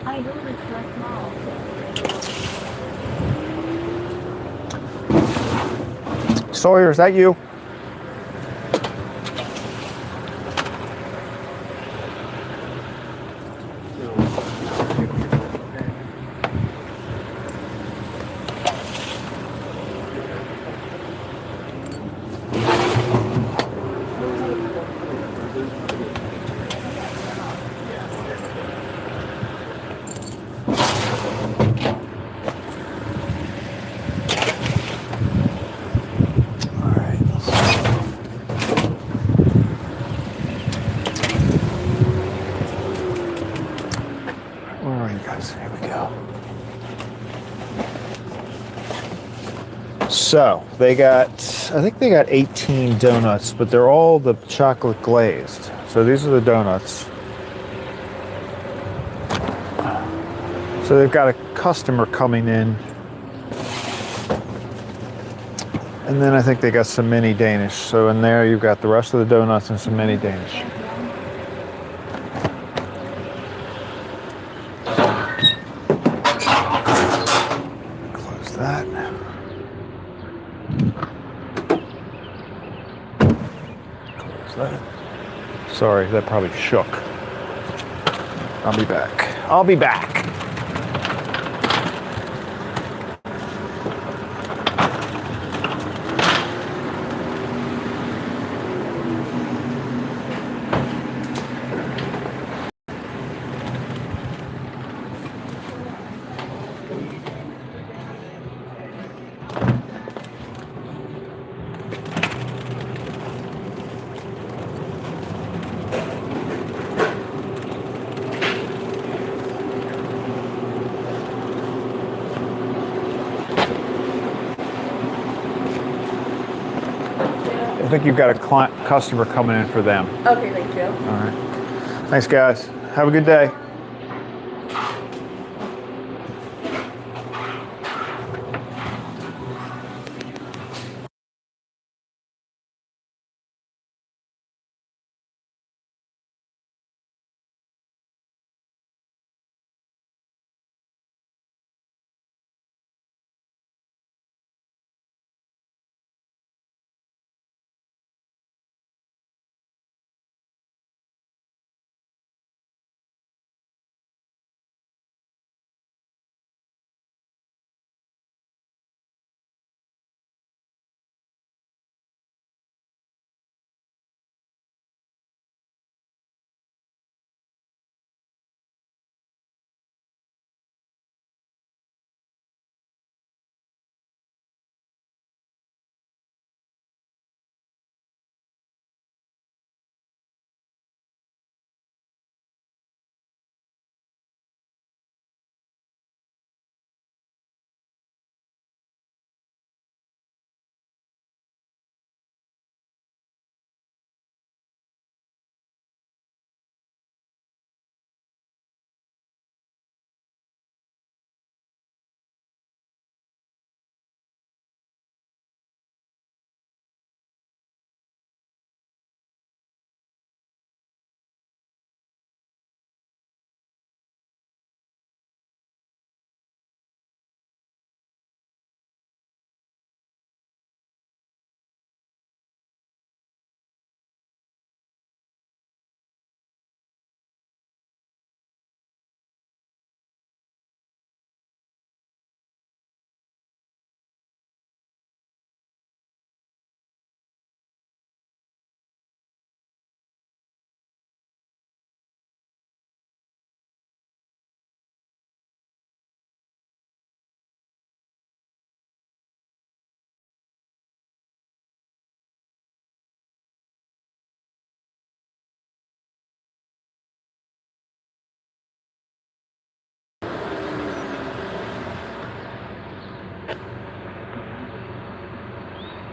B: I hope it's not small.
A: Sawyer, is that you? Here we go. So they got, I think they got 18 donuts, but they're all the chocolate glazed. So these are the donuts. So they've got a customer coming in And then I think they got some mini Danish. So in there you've got the rest of the donuts and some mini Danish. Close that. Close that. Sorry, that probably shook. I'll be back. I'll be back. I think you've got a customer coming in for them.
D: Okay, thank you.
A: All right. Thanks, guys. Have a good day.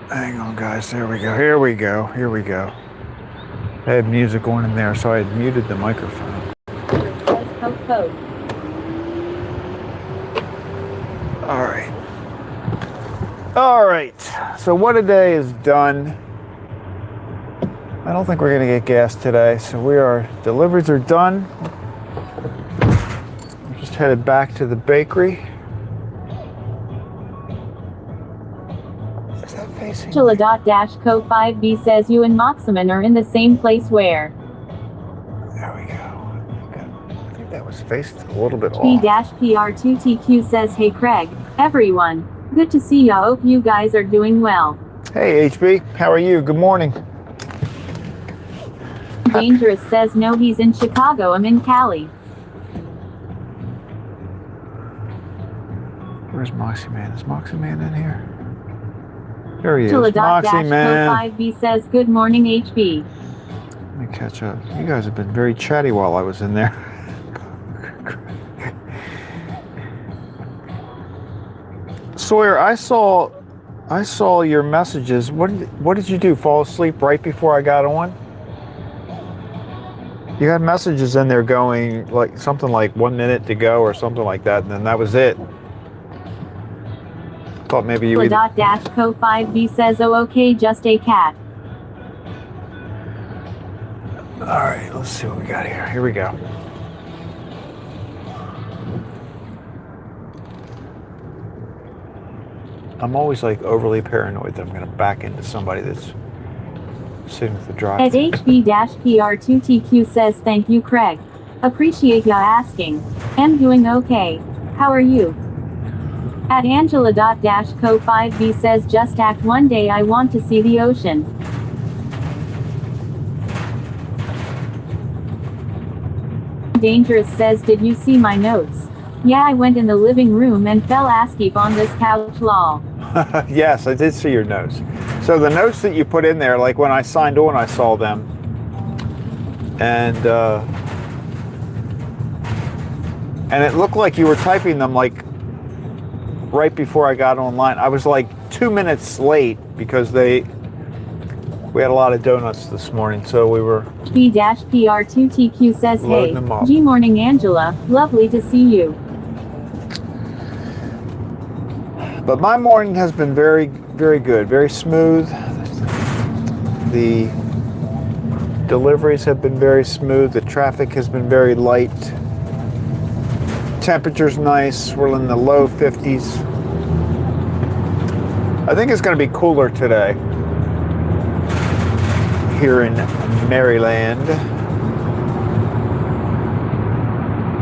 A: Hang on, guys. There we go. Here we go. Here we go. I had music on in there, so I had muted the microphone. All right. All right. So what a day is done. I don't think we're going to get gas today, so deliveries are done. We're just headed back to the bakery. Is that facing?
B: Angela.Co5B says you and Moxaman are in the same place where
A: There we go. I think that was faced a little bit off.
B: B-PR2TQ says, hey Craig, everyone. Good to see ya. Hope you guys are doing well.
A: Hey HB, how are you? Good morning.
B: Dangerous says no, he's in Chicago. I'm in Cali.
A: Where's Moxie Man? Is Moxie Man in here? There he is. Moxie Man.
B: Angela.Co5B says good morning HB.
A: Let me catch up. You guys have been very chatty while I was in there. Sawyer, I saw your messages. What did you do? Fall asleep right before I got on? You had messages in there going like something like 1 minute to go or something like that, and then that was it. Thought maybe you either...
B: Co5B says, oh okay, just a cat.
A: All right, let's see what we got here. Here we go. I'm always like overly paranoid that I'm going to back into somebody that's sitting at the drive.
B: At HB-PR2TQ says, thank you, Craig. Appreciate ya asking. Am doing okay. How are you? At Angela.Co5B says, just act one day, I want to see the ocean. Dangerous says, did you see my notes? Yeah, I went in the living room and fell asleep on this couch, lol.
A: Yes, I did see your notes. So the notes that you put in there, like when I signed on, I saw them. And it looked like you were typing them like right before I got online. I was like 2 minutes late because we had a lot of donuts this morning, so we were...
B: B-PR2TQ says, hey, G-morning Angela, lovely to see you.
A: But my morning has been very, very good, very smooth. The deliveries have been very smooth. The traffic has been very light. Temperature's nice. We're in the low 50s. I think it's going to be cooler today here in Maryland.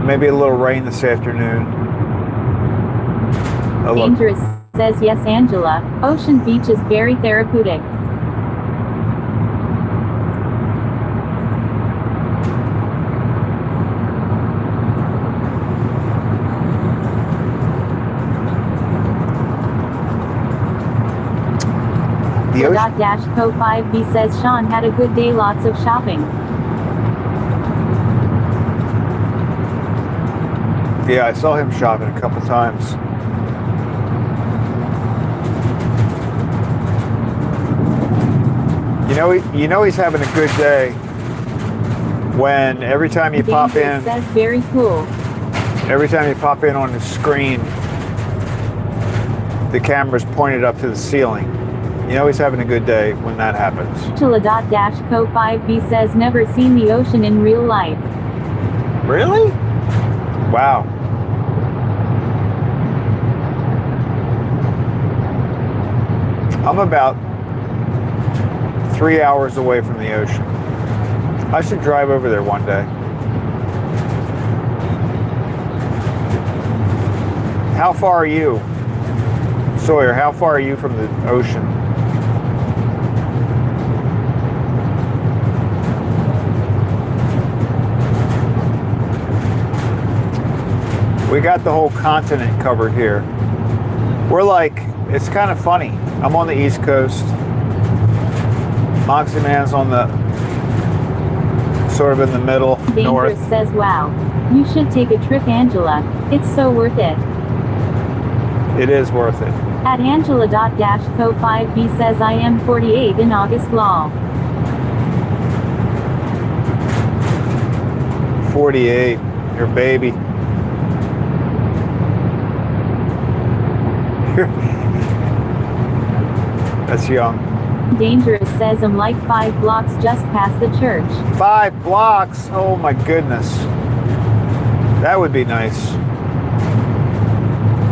A: Maybe a little rain this afternoon.
B: Dangerous says, yes, Angela. Ocean Beach is very therapeutic. Co5B says, Sean had a good day, lots of shopping.
A: Yeah, I saw him shopping a couple times. You know he's having a good day when every time you pop in,
B: says, very cool.
A: Every time you pop in on the screen, the camera's pointed up to the ceiling. You know he's having a good day when that happens.
B: Co5B says, never seen the ocean in real life.
A: Really? Wow. I'm about 3 hours away from the ocean. I should drive over there one day. How far are you? Sawyer, how far are you from the ocean? We got the whole continent covered here. We're like, it's kind of funny. I'm on the East Coast. Moxie Man's on the, sort of in the middle, north.
B: Dangerous says, wow. You should take a trip, Angela. It's so worth it.
A: It is worth it.
B: At Angela.Co5B says, I am 48 in August, lol.
A: 48, your baby. That's young.
B: Dangerous says, I'm like 5 blocks just past the church.
A: 5 blocks? Oh my goodness. That would be nice.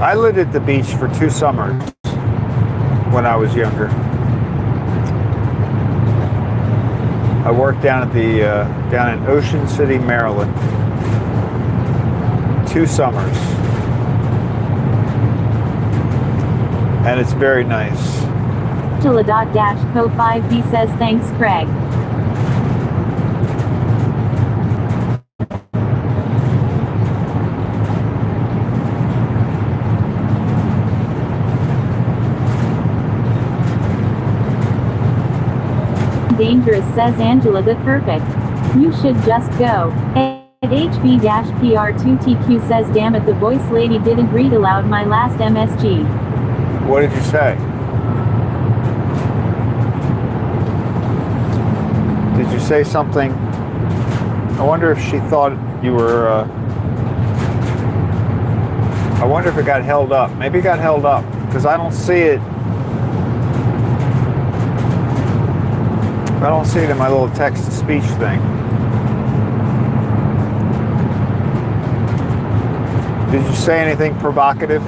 A: I lived at the beach for 2 summers when I was younger. I worked down at the down in Ocean City, Maryland. 2 summers. And it's very nice.
B: Co5B says, thanks, Craig. Dangerous says, Angela, the perfect. You should just go. At HB-PR2TQ says, damn it, the voice lady didn't read aloud my last MSG.
A: What did you say? Did you say something? I wonder if she thought you were, I wonder if it got held up. Maybe it got held up. because I don't see it. I don't see it in my little text-to-speech thing. Did you say anything provocative?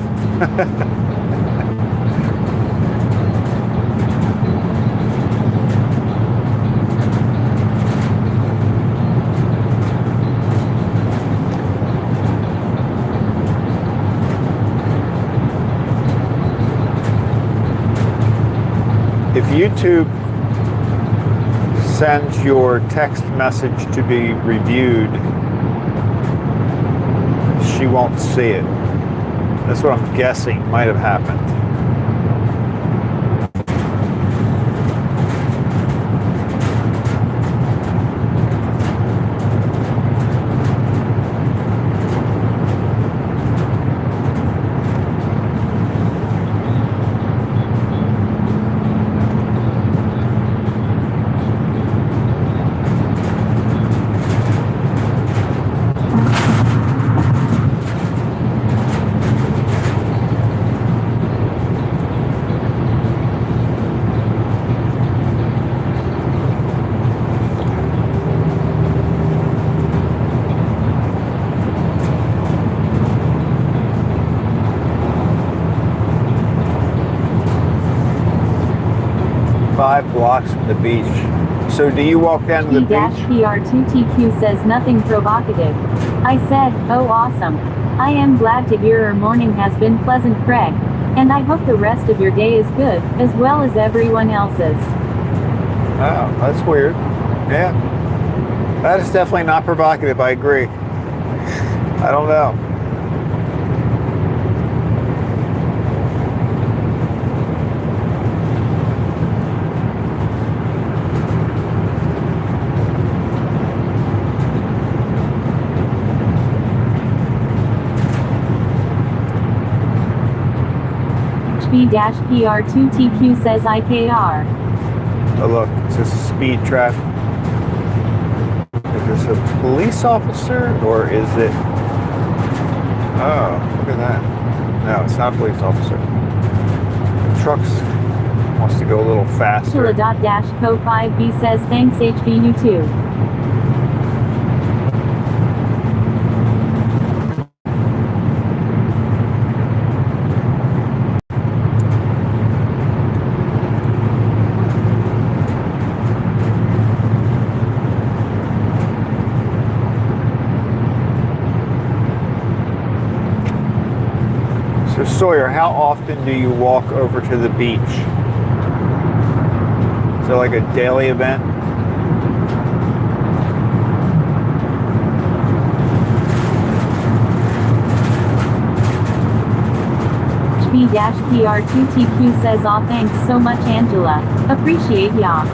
A: If YouTube sends your text message to be reviewed, she won't see it. That's what I'm guessing might have happened. Blocks from the beach. So do you walk down to the beach?
B: P-PR2TQ says nothing provocative. I said, oh awesome. I am glad to hear your morning has been pleasant, Craig. And I hope the rest of your day is good, as well as everyone else's.
A: Oh, that's weird. Yeah. That is definitely not provocative, I agree. I don't know.
B: B-PR2TQ says IKR.
A: Oh look, it says speed traffic. Is this a police officer or is it... Oh, look at that. No, it's not a police officer. The truck wants to go a little faster.
B: Angela.Co5B says thanks HBU2.
A: So Sawyer, how often do you walk over to the beach? Is it like a daily event?
B: B-PR2TQ says aw thanks so much Angela. Appreciate ya.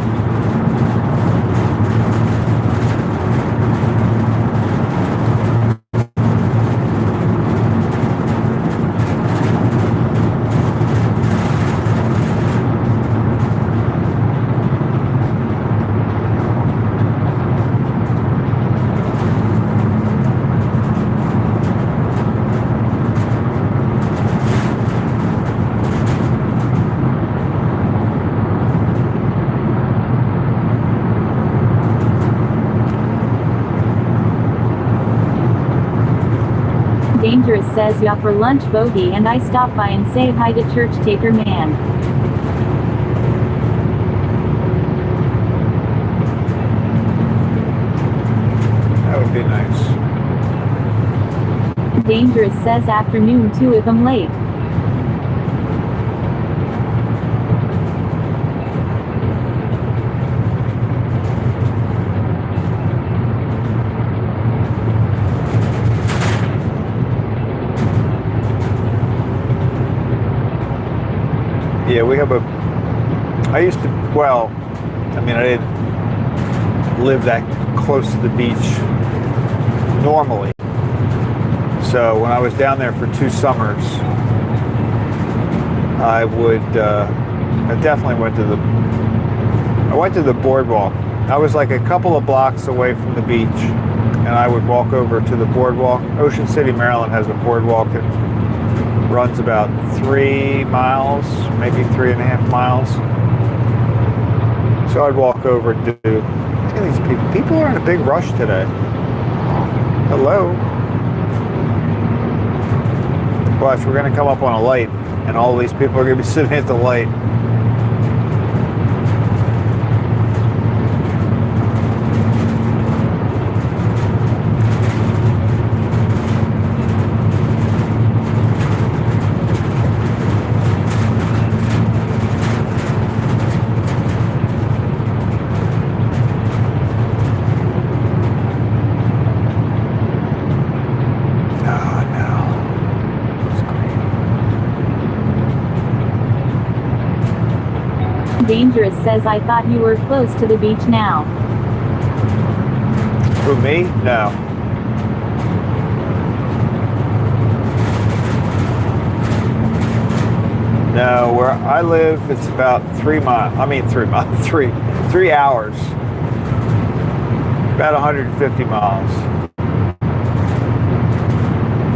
B: Dangerous says ya for lunch bogey and I stop by and say hi to church taker man.
A: That would be nice.
B: Dangerous says afternoon too if I'm late.
A: Yeah, we have I used to, well, I mean, I didn't live that close to the beach normally. So when I was down there for 2 summers, I definitely went to the boardwalk. I was like a couple of blocks away from the beach, and I would walk over to the boardwalk. Ocean City, Maryland has a boardwalk that runs about 3 miles, maybe 3.5 miles. So I'd walk over and do. Look at these people. People are in a big rush today. Hello. Watch, we're going to come up on a light, and all these people are going to be sitting at the light.
B: Dangerous says, I thought you were close to the beach now.
A: Who, me? No. No, where I live, it's about 3 miles. I mean, 3 miles. 3 hours. About 150 miles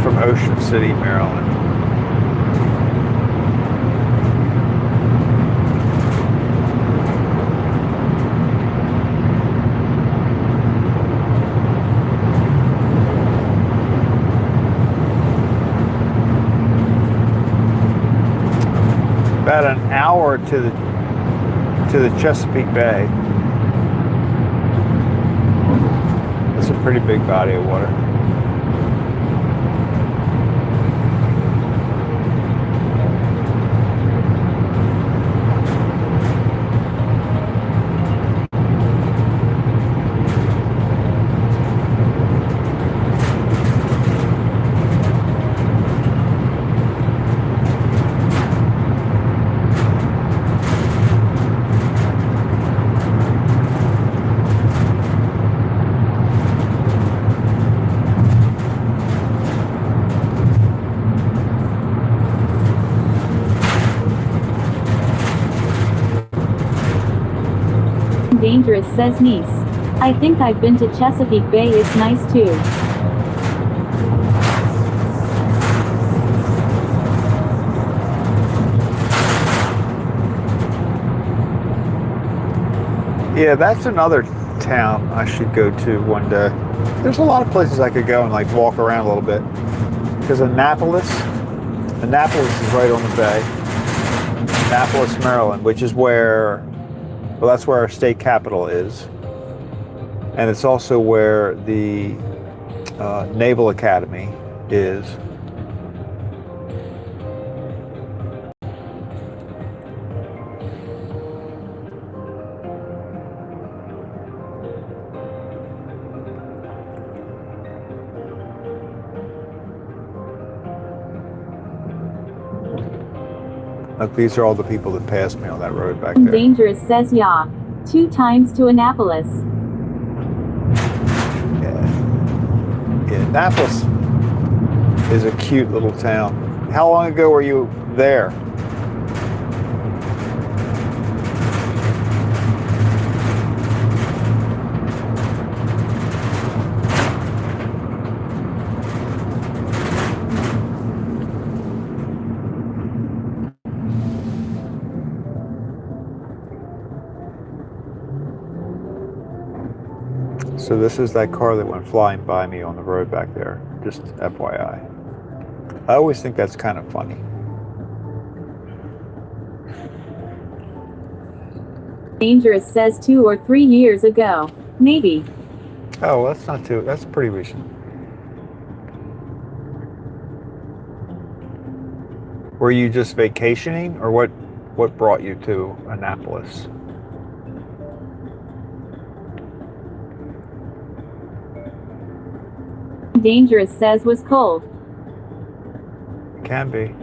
A: from Ocean City, Maryland. About an hour to the Chesapeake Bay. That's a pretty big body of water.
B: Dangerous says, Nice. I think I've been to Chesapeake Bay, it's nice too.
A: Yeah, that's another town I should go to one day. There's a lot of places I could go and like walk around a little bit. Because Annapolis is right on the bay. Annapolis, Maryland, which is where, well, that's where our state capital is. And it's also where the Naval Academy is. Look, these are all the people that passed me on that road back there.
B: Dangerous says, yeah. 2 times to Annapolis.
A: Yeah, Annapolis is a cute little town. How long ago were you there? So this is that car that went flying by me on the road back there, just FYI. I always think that's kind of funny.
B: Dangerous says 2 or 3 years ago. Maybe.
A: Oh, well, that's pretty recent. Were you just vacationing, or what brought you to Annapolis?
B: Dangerous says was cold.
A: Can be.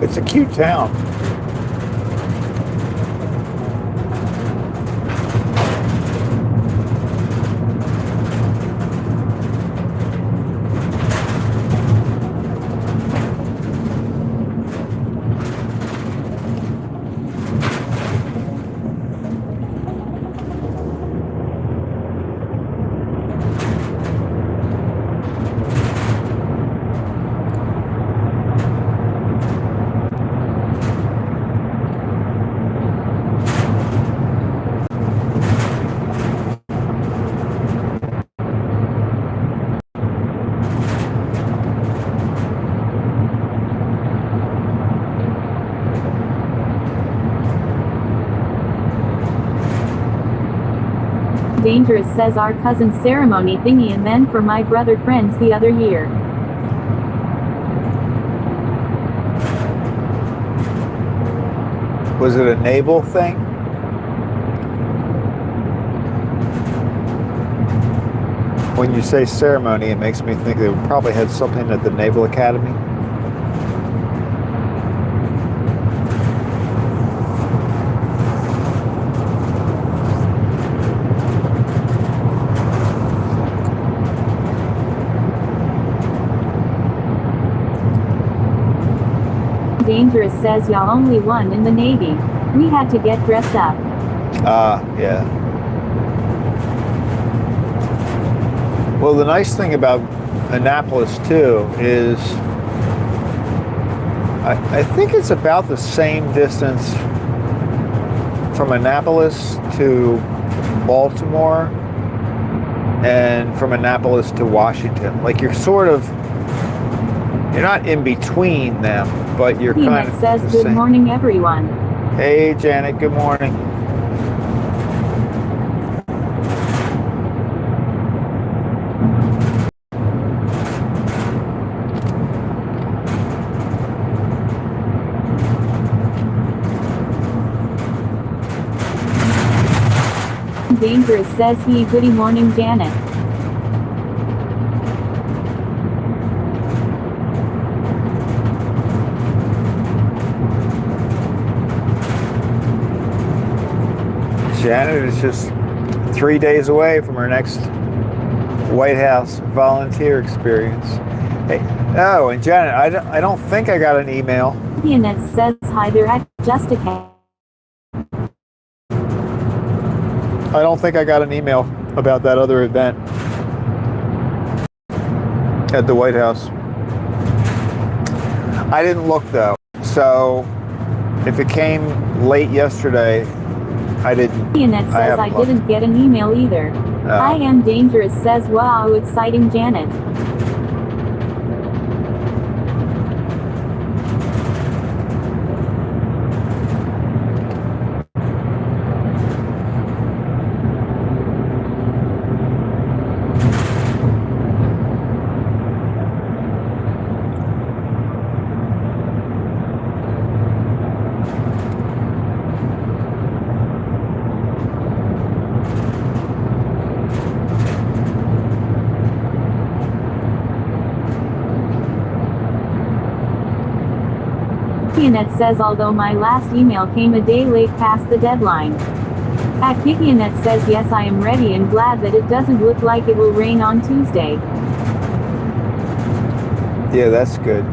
A: It's a cute town.
B: Dangerous says our cousin's ceremony thingy and then for my brother friends the other year.
A: Was it a naval thing? When you say ceremony, it makes me think they probably had something at the Naval Academy.
B: Dangerous says y'all only won in the Navy. We had to get dressed up.
A: Yeah. Well, the nice thing about Annapolis too is I think it's about the same distance from Annapolis to Baltimore and from Annapolis to Washington. Like you're not in between them, but you're kind of
B: says
A: the
B: good
A: same.
B: morning everyone.
A: Hey Janet, good morning.
B: Dangerous says he goody morning Janet.
A: Janet is just 3 days away from her next White House volunteer experience. Hey, oh, and Janet, I don't think I got an email.
B: Janet says hi there at Justica.
A: I don't think I got an email about that other event at the White House. I didn't look though, so if it came late yesterday, I didn't.
B: Janet says I didn't get an email either. I am Dangerous says wow exciting Janet. Giganet says although my last email came a day late past the deadline. At Giganet says yes I am ready and glad that it doesn't look like it will rain on Tuesday.
A: Yeah, that's good.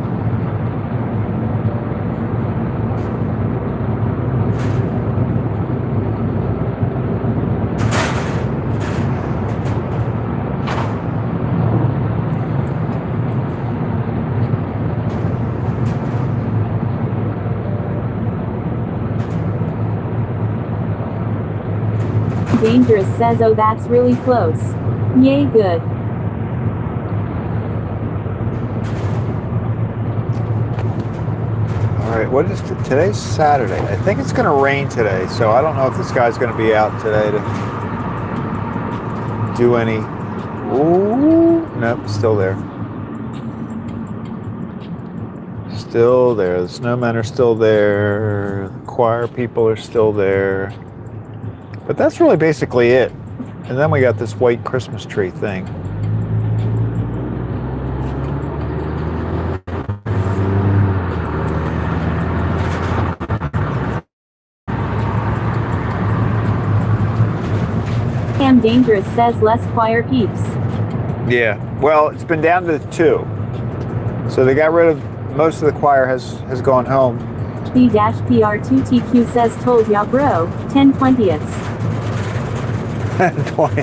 B: Dangerous says oh that's really close. Yay good.
A: Alright, what is today's Saturday? I think it's going to rain today, so I don't know if this guy's going to be out today to do any... Ooh, nope, still there. Still there. The snowmen are still there. The choir people are still there. But that's really basically it. And then we got this white Christmas tree thing.
B: Am Dangerous says less choir peeps.
A: Yeah, well, it's been down to 2. So they got rid of, most of the choir has gone home.
B: B-PR2TQ says told ya bro, 10/20ths.
A: 20.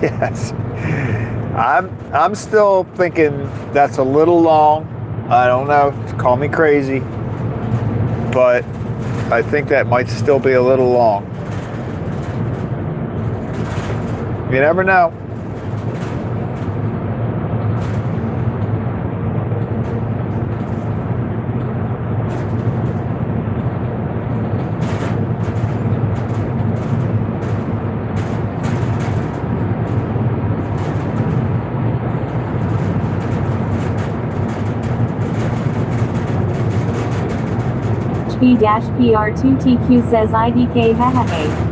A: Yes. I'm still thinking that's a little long. I don't know, call me crazy. But I think that might still be a little long. You never know.
B: B-PR2TQ says IDK hahaha.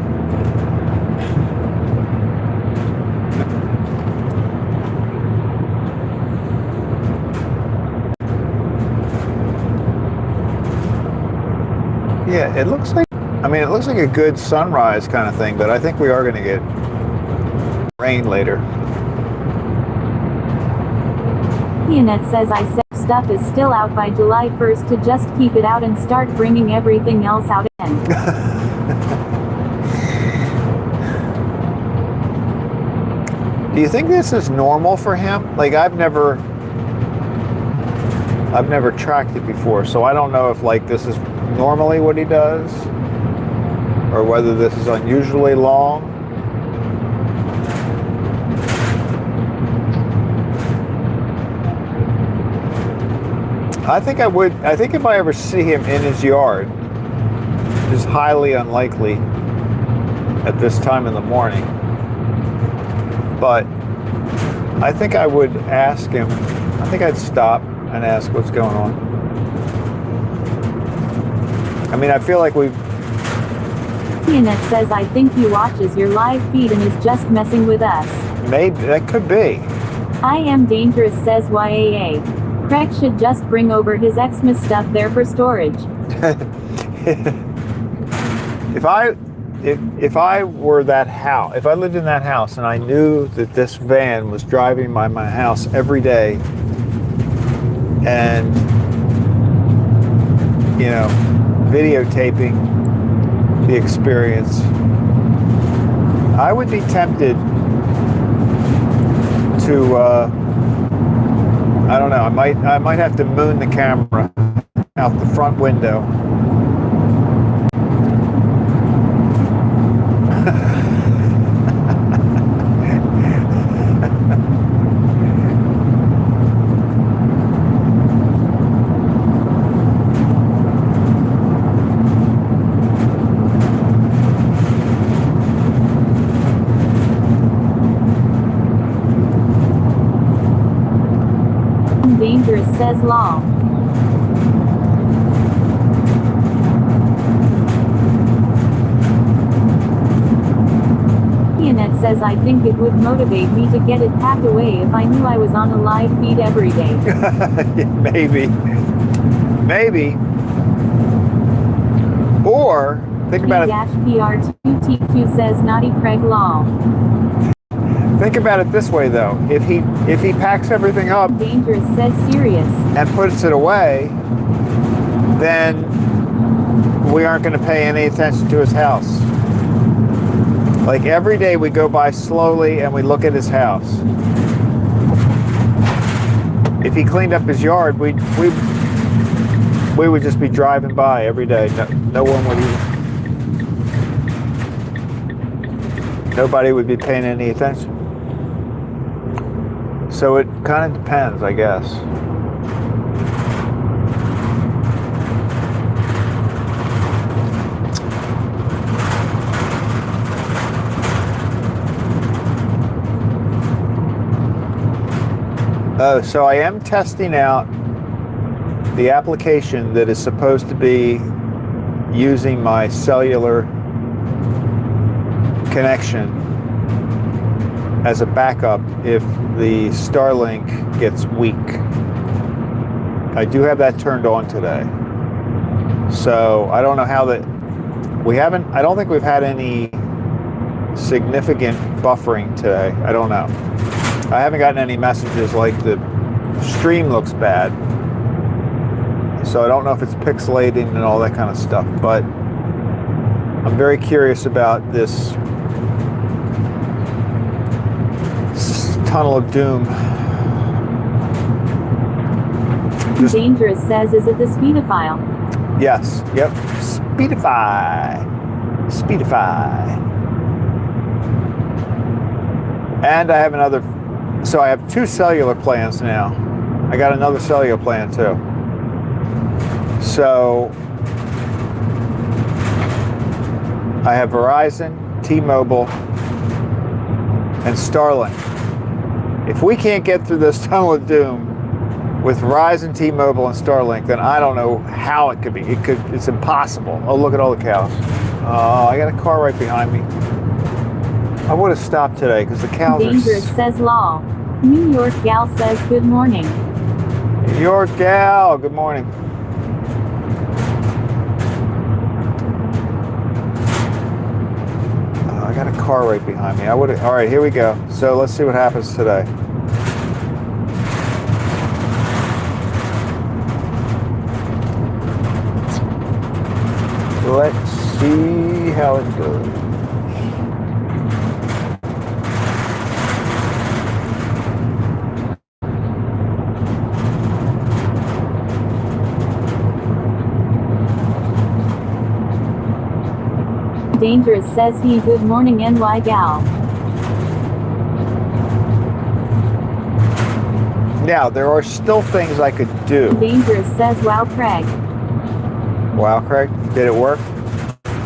A: Yeah, it looks like, I mean, it looks like a good sunrise kind of thing, but I think we are going to get rain later.
B: Pianette says I said stuff is still out by July 1st to just keep it out and start bringing everything else out in.
A: Do you think this is normal for him? Like I've never tracked it before, so I don't know if like this is normally what he does or whether this is unusually long. I think if I ever see him in his yard, which is highly unlikely at this time in the morning, but I think I would ask him, I think I'd stop and ask what's going on. I mean, I feel like we've...
B: Pianette says I think he watches your live feed and is just messing with us.
A: Maybe, that could be.
B: I am dangerous says YAA. Craig should just bring over his Xmas stuff there for storage.
A: If I were that house, if I lived in that house and I knew that this van was driving by my house every day and, you know, videotaping the experience, I would be tempted to, I don't know, I might have to moon the camera out the front window.
B: Dangerous says long. Pianette says I think it would motivate me to get it packed away if I knew I was on a live feed every day.
A: Maybe. Or think about it.
B: PR2TQ says naughty Craig Law.
A: Think about it this way, though. If he packs everything up
B: Dangerous says serious
A: and puts it away, then we aren't going to pay any attention to his house. Like every day we go by slowly and we look at his house. If he cleaned up his yard, we would just be driving by every day. No one would even. Nobody would be paying any attention. So it kind of depends, I guess. Oh, so I am testing out the application that is supposed to be using my cellular connection as a backup if the Starlink gets weak. I do have that turned on today. So I don't know how that, I don't think we've had any significant buffering today. I don't know. I haven't gotten any messages like the stream looks bad. So I don't know if it's pixelating and all that kind of stuff, but I'm very curious about this tunnel of doom.
B: Dangerous says, is it the Speedophile?
A: Yes. Yep. Speedify. And I have another. So I have two cellular plans now. I got another cellular plan too. So I have Verizon, T-Mobile, and Starlink. If we can't get through this tunnel of doom with Verizon, T-Mobile, and Starlink, then I don't know how it could be. It's impossible. Oh, look at all the cows. I got a car right behind me. I would have stopped today because the cows
B: Dangerous says lol. New York gal says good morning.
A: New York gal, good morning. I got a car right behind me. All right, here we go. So let's see what happens today. Let's see how it goes.
B: Dangerous says he good morning NY gal.
A: Now, there are still things I could do.
B: Dangerous says wow Craig.
A: Wow, Craig, did it work?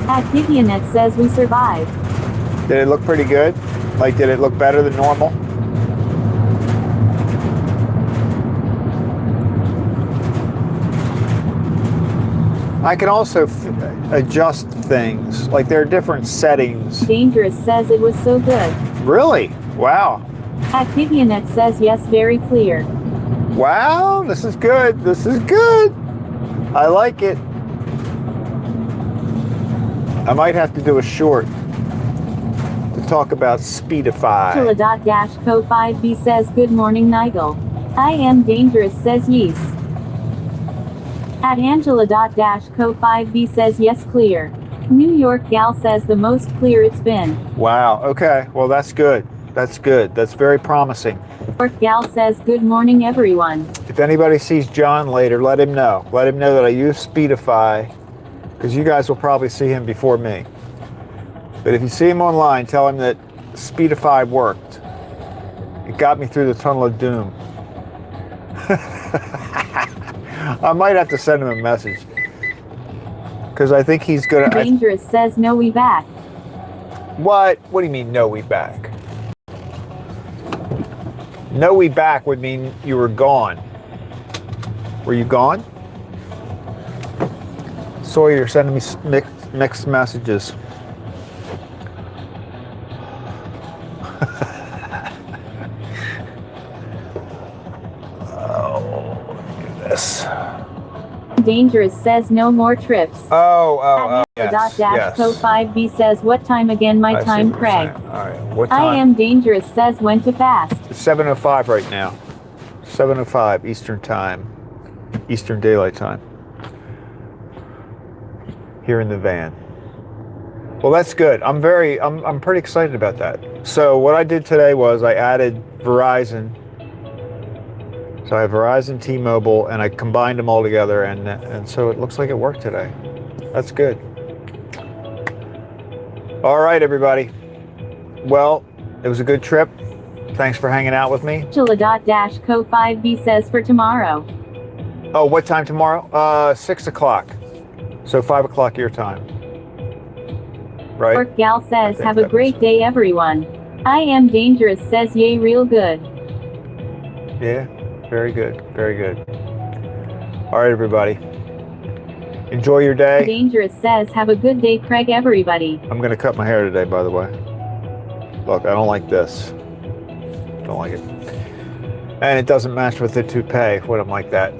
B: At Gigionet says we survived.
A: Did it look pretty good? Like, did it look better than normal? I can also adjust things. Like, there are different settings.
B: Dangerous says it was so good.
A: Really? Wow.
B: At Gigionet says yes very clear.
A: Wow, this is good. This is good. I like it. I might have to do a short to talk about Speedify.
B: Angela.co5b says good morning Nigel. I am dangerous says yes. At Angela.co5b says yes clear. New York gal says the most clear it's been.
A: Wow, okay. Well, that's good. That's good. That's very promising.
B: New York gal says good morning everyone.
A: If anybody sees John later, let him know. Let him know that I use Speedify, because you guys will probably see him before me. But if you see him online, tell him that Speedify worked. It got me through the tunnel of doom. I might have to send him a message, because I think he's gonna.
B: Dangerous says no we back.
A: What? What do you mean no we back? No we back would mean you were gone. Were you gone? Sawyer, you're sending me mixed messages. Oh, look at this.
B: Dangerous says no more trips.
A: Yes.
B: Co5b says what time again my
A: I see
B: time
A: what you're
B: Craig.
A: saying. All right. What time?
B: I am dangerous says when to fast.
A: It's 7:05 right now. 7:05 Eastern Time. Eastern Daylight Time. Here in the van. Well, that's good. I'm pretty excited about that. So what I did today was I added Verizon. So I have Verizon, T-Mobile, and I combined them all together, and so it looks like it worked today. That's good. All right, everybody. Well, it was a good trip. Thanks for hanging out with me.
B: Angela.co5b says for tomorrow.
A: Oh, what time tomorrow? 6 o'clock. So 5 o'clock your time. Right?
B: York gal says have a
A: that
B: great day everyone. I am dangerous says yay real good.
A: Yeah, very good. Very good. All right, everybody. Enjoy your day.
B: Dangerous says have a good day Craig everybody.
A: I'm going to cut my hair today, by the way. Look, I don't like this. Don't like it. And it doesn't match with the toupee when I'm like that.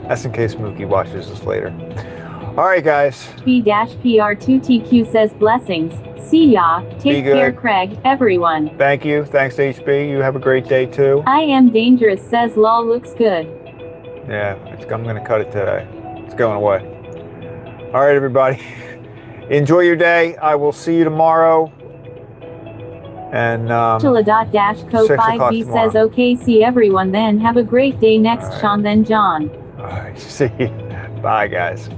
A: That's in case Mookie watches this later. All right, guys.
B: B-PR2TQ says blessings. See ya. Take care Craig, everyone.
A: Thank you. Thanks, HB. You have a great day, too.
B: I am dangerous says lol looks good.
A: Yeah, I'm going to cut it today. It's going away. All right, everybody. Enjoy your day. I will see you tomorrow. And
B: Angela.co5b says okay see everyone then have a great day next
A: right.
B: Sean then John.
A: All right, see you. Bye, guys.